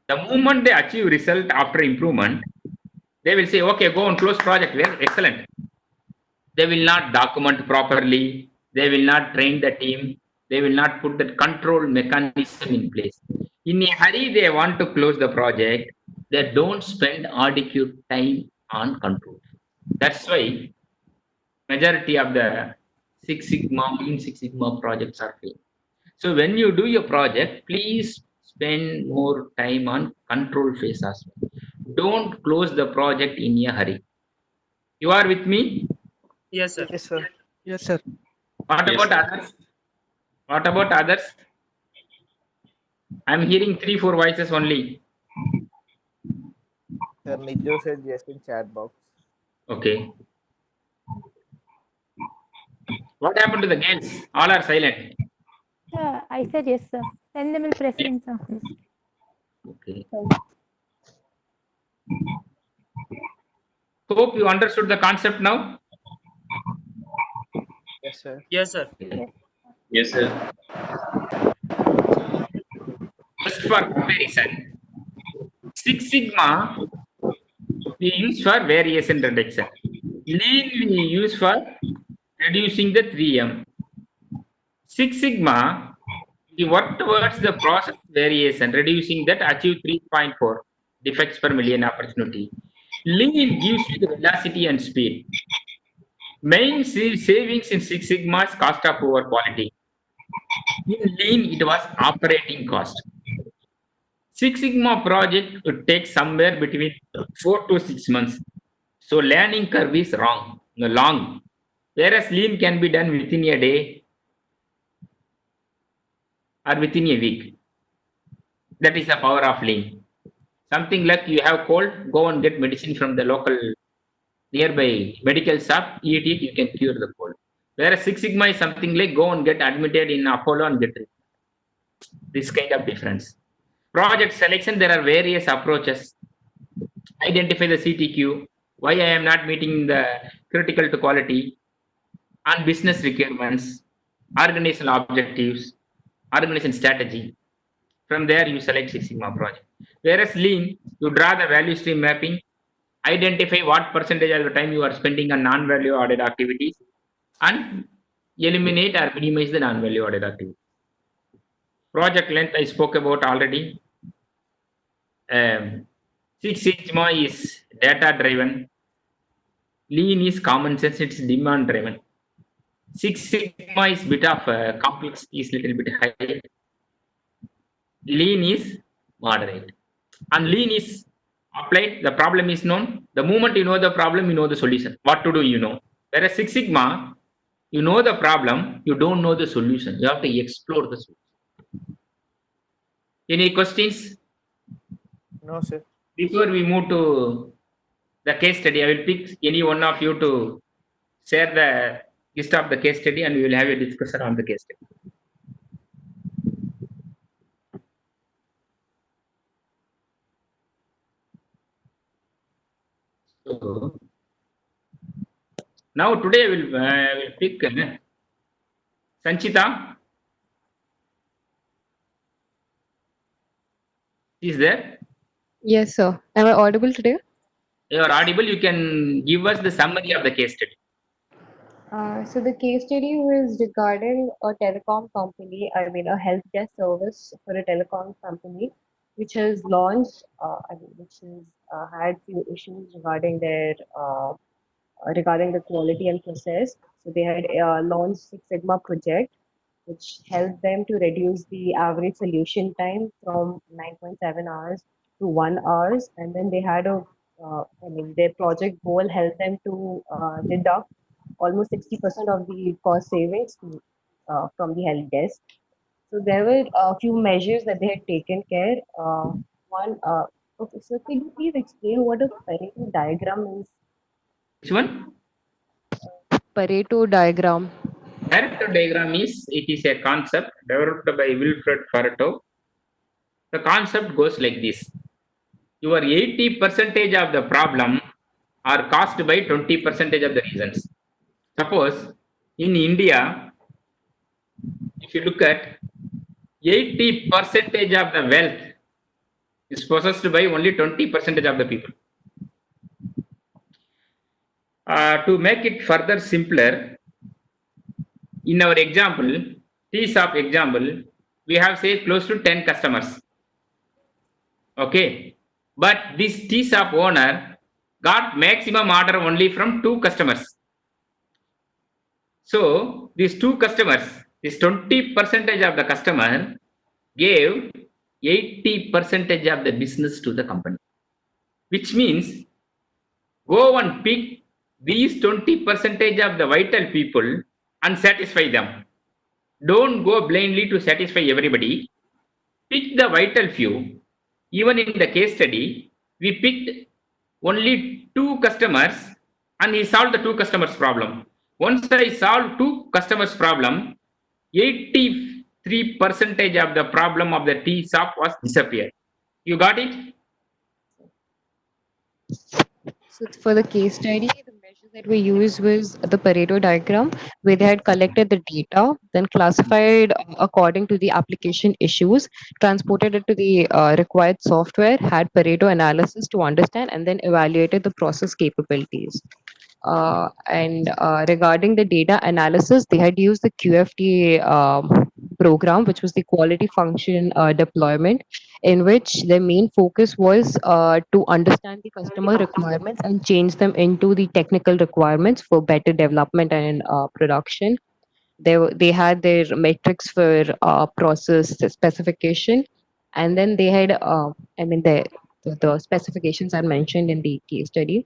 The moment they achieve result after improvement, they will say, okay, go and close project. Well, excellent. They will not document properly. They will not train the team. They will not put the control mechanism in place. In a hurry, they want to close the project. They don't spend adequate time on control. That's why majority of the Six Sigma, Lean Six Sigma projects are failed. So when you do your project, please spend more time on control phase as well. Don't close the project in a hurry. You are with me? Yes, sir. Yes, sir. Yes, sir. What Yes, about sir. others? What about others? I'm hearing 3-4 voices only. Sir, Nijo said yes in chat box. Okay. What happened to the girls? All are silent. Yeah, I said yes, sir. Send them in preference office. Okay. Hope you understood the concept now. Yes, sir. Yes, sir. Yes, sir. Just for comparison. Six Sigma we use for variation reduction. Lean we use for reducing the 3M. Six Sigma we work towards the process variation, reducing that achieve 3.4 defects per million opportunity. Lean gives you the velocity and speed. Main savings in Six Sigma is cost of poor quality. In Lean, it was operating cost. Six Sigma project would take somewhere between 4 to 6 months. So learning curve is long. Whereas Lean can be done within a day or within a week. That is the power of Lean. Something like you have cold, go and get medicine from the local nearby medical shop, eat it, you can cure the cold. Whereas Six Sigma is something like go and get admitted in Apollo and get treatment. This kind of difference. Project selection, there are various approaches. Identify the CTQ, why I am not meeting the critical to quality, and business requirements, organizational objectives, organization strategy. From there, you select Six Sigma project. Whereas Lean, you draw the value stream mapping, identify what percentage of the time you are spending on non-value added activities, and eliminate or minimize the non-value added activities. Project length I spoke about already. Six Sigma is data driven. Lean is common sense, it's demand driven. Six Sigma is bit of complex, is little bit higher. Lean is moderate. And Lean is applied, the problem is known. The moment you know the problem, you know the solution. What to do, you know. Whereas Six Sigma, you know the problem, you don't know the solution. You have to explore the solution. Any questions? No, sir. Before we move to the case study, I will pick any one of you to share the gist of the case study and we will have a discussion on the case study. So, now today I will pick Sanchita. Is there? Yes, sir. Am I audible today? You are audible. You can give us the summary of the case study. So the case study was regarding a telecom company, I mean a help desk service for a telecom company, which has launched, which has had few issues regarding the quality and process. So they had launched Six Sigma project, which helped them to reduce the average solution time from 9.7 hours to 1 hours. And then they had their project goal helped them to deduct almost 60% of the cost savings from the help desk. So there were a few measures that they had taken care. Okay, so could you please explain what a Pareto diagram is? Which one? Pareto diagram. Pareto diagram is, it is a concept developed by Wilfred Pareto. The concept goes like this. Your 80% of the problem are caused by 20% of the reasons. Suppose in India, if you look at 80% of the wealth is possessed by only 20% of the people. To make it further simpler, in our example, tea shop example, we have say close to 10 customers. Okay, but this tea shop owner got maximum order only from 2 customers. So these 2 customers, this 20% of the customer gave 80% of the business to the company, which means go and pick these 20% of the vital people and satisfy them. Don't go blindly to satisfy everybody. Pick the vital few. Even in the case study, we picked only 2 customers and he solved the 2 customers problem. Once I solved 2 customers problem, 83% of the problem of the tea shop was disappeared. You got it? So for the case study, the measures that we used was the Pareto diagram, where they had collected the data, then classified according to the application issues, transported it to the required software, had Pareto analysis to understand, and then evaluated the process capabilities. And regarding the data analysis, they had used the QFD program, which was the quality function deployment, in which their main focus was to understand the customer requirements and change them into the technical requirements for better development and production. They had their metrics for process specification, and then they had the specifications are mentioned in the case study,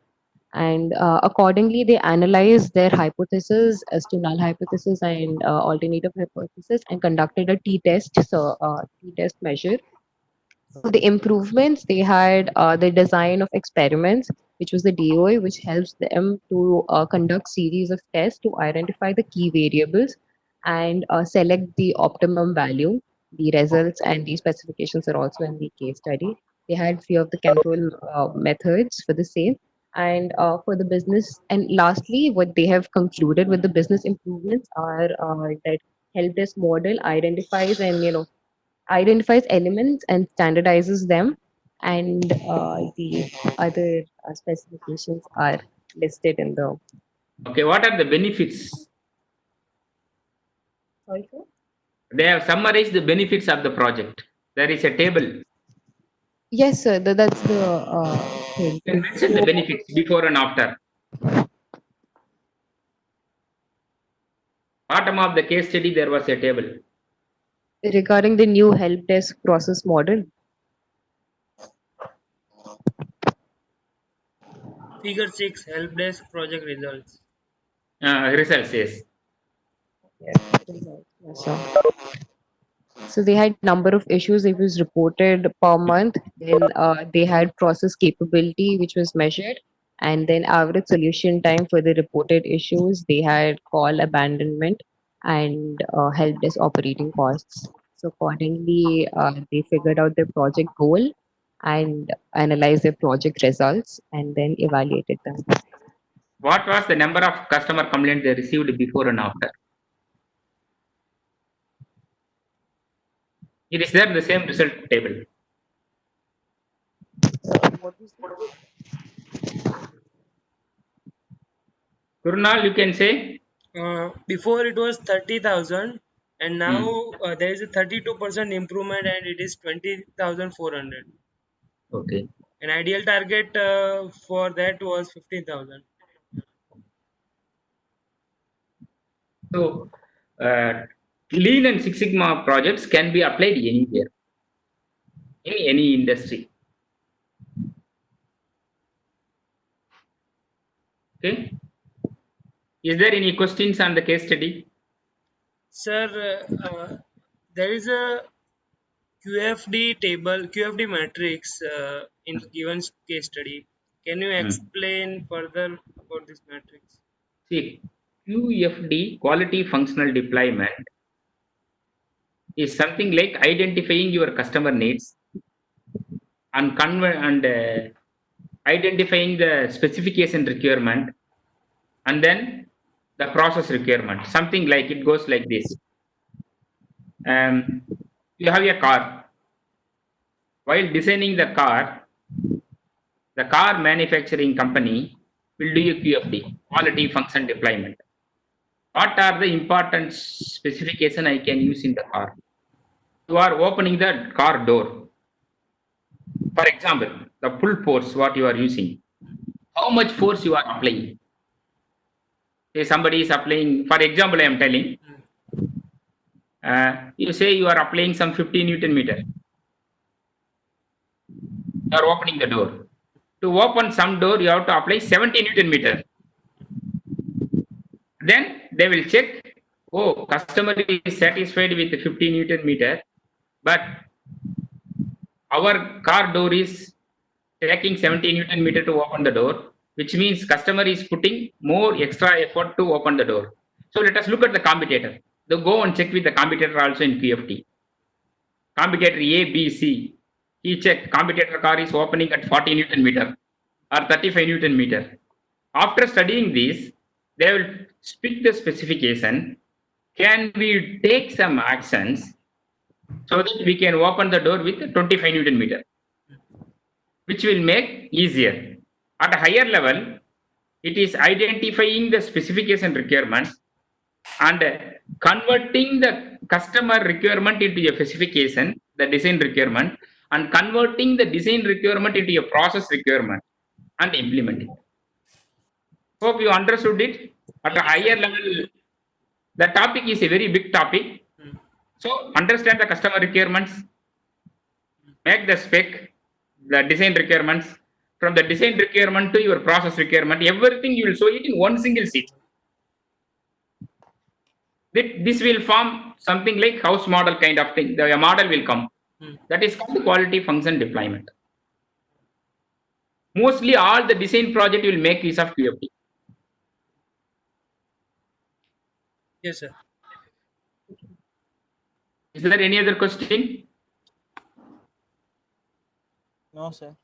and accordingly they analyzed their hypothesis as to null hypothesis and alternative hypothesis and conducted a t-test, t-test measure. For the improvements, they had the design of experiments, which was the DOI, which helps them to conduct series of tests to identify the key variables and select the optimum value. The results and the specifications are also in the case study. They had few of the control methods for the same. And for the business, and lastly, what they have concluded with the business improvements are that help desk model identifies and identifies elements and standardizes them, and the other specifications are listed in the. Okay, what are the benefits? Sorry, sir? They have summarized the benefits of the project. There is a table. Yes, sir. That's the thing. You can mention the benefits before and after. Bottom of the case study, there was a table. Regarding the new help desk process model. Figure 6 help desk project results. Results, yes. Yes, sir. So they had number of issues it was reported per month. Then they had process capability which was measured, and then average solution time for the reported issues. They had call abandonment and help desk operating costs. So accordingly, they figured out their project goal and analyzed their project results and then evaluated them. What was the number of customer complaints they received before and after? It is there in the same result table. What was Kurunal, you can say? Before it was 30,000 and now there is a 32% improvement and it is 20,400. Okay. An ideal target for that was 15,000. So, Lean and Six Sigma projects can be applied anywhere, in any industry. Okay. Is there any questions on the case study? Sir, there is a QFD table, QFD matrix in the given case study. Can you explain further about this matrix? See, QFD, quality functional deployment, is something like identifying your customer needs and identifying the specification requirement and then the process requirement. Something like it goes like this. You have a car. While designing the car manufacturing company will do a QFD, quality function deployment. What are the important specification I can use in the car? You are opening the car door. For example, the pull force what you are using. How much force you are applying? Say somebody is applying, for example, I am telling, you say you are applying some 50 Newton meter. You are opening the door. To open some door, you have to apply 70 Newton meter. Then they will check, oh, customer is satisfied with the 50 Newton meter, but our car door is taking 70 Newton meter to open the door, which means customer is putting more extra effort to open the door. So let us look at the competitor. They go and check with the competitor also in QFD. Competitor A, B, C. He check competitor car is opening at 40 Newton meter or 35 Newton meter. After studying this, they will speak the specification. Can we take some actions so that we can open the door with 25 Newton meter, which will make easier. At a higher level, it is identifying the specification requirements and converting the customer requirement into a specification, the design requirement, and converting the design requirement into a process requirement and implement it. Hope you understood it. At a higher level, the topic is a very big topic. So understand the customer requirements, make the spec, the design requirements. From the design requirement to your process requirement, everything you will show it in one single sheet. This will form something like house model kind of thing. The model will come. That is called quality function deployment. Mostly all the design project will make use of QFD. Yes, sir. Is there any other question? No, sir.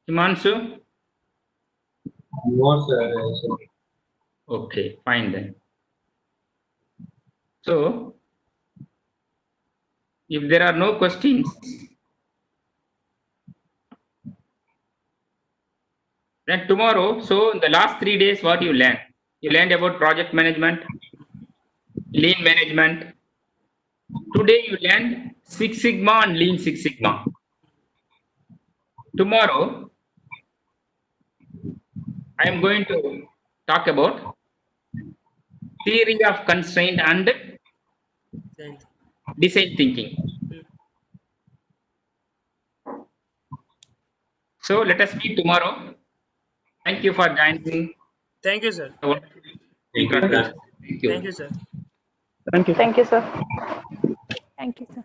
Himanshu? No, sir. Okay, fine then. So, if there are no questions, then tomorrow, so the last 3 days, what you learned? You learned about project management, lean management. Today you learned Six Sigma and Lean Six Sigma. Tomorrow, I am going to talk about theory of constraint and design thinking. So let us meet tomorrow. Thank you for joining. Thank you, sir. Thank you. Thank you, sir. Thank you. Thank you, sir. Thank you, sir.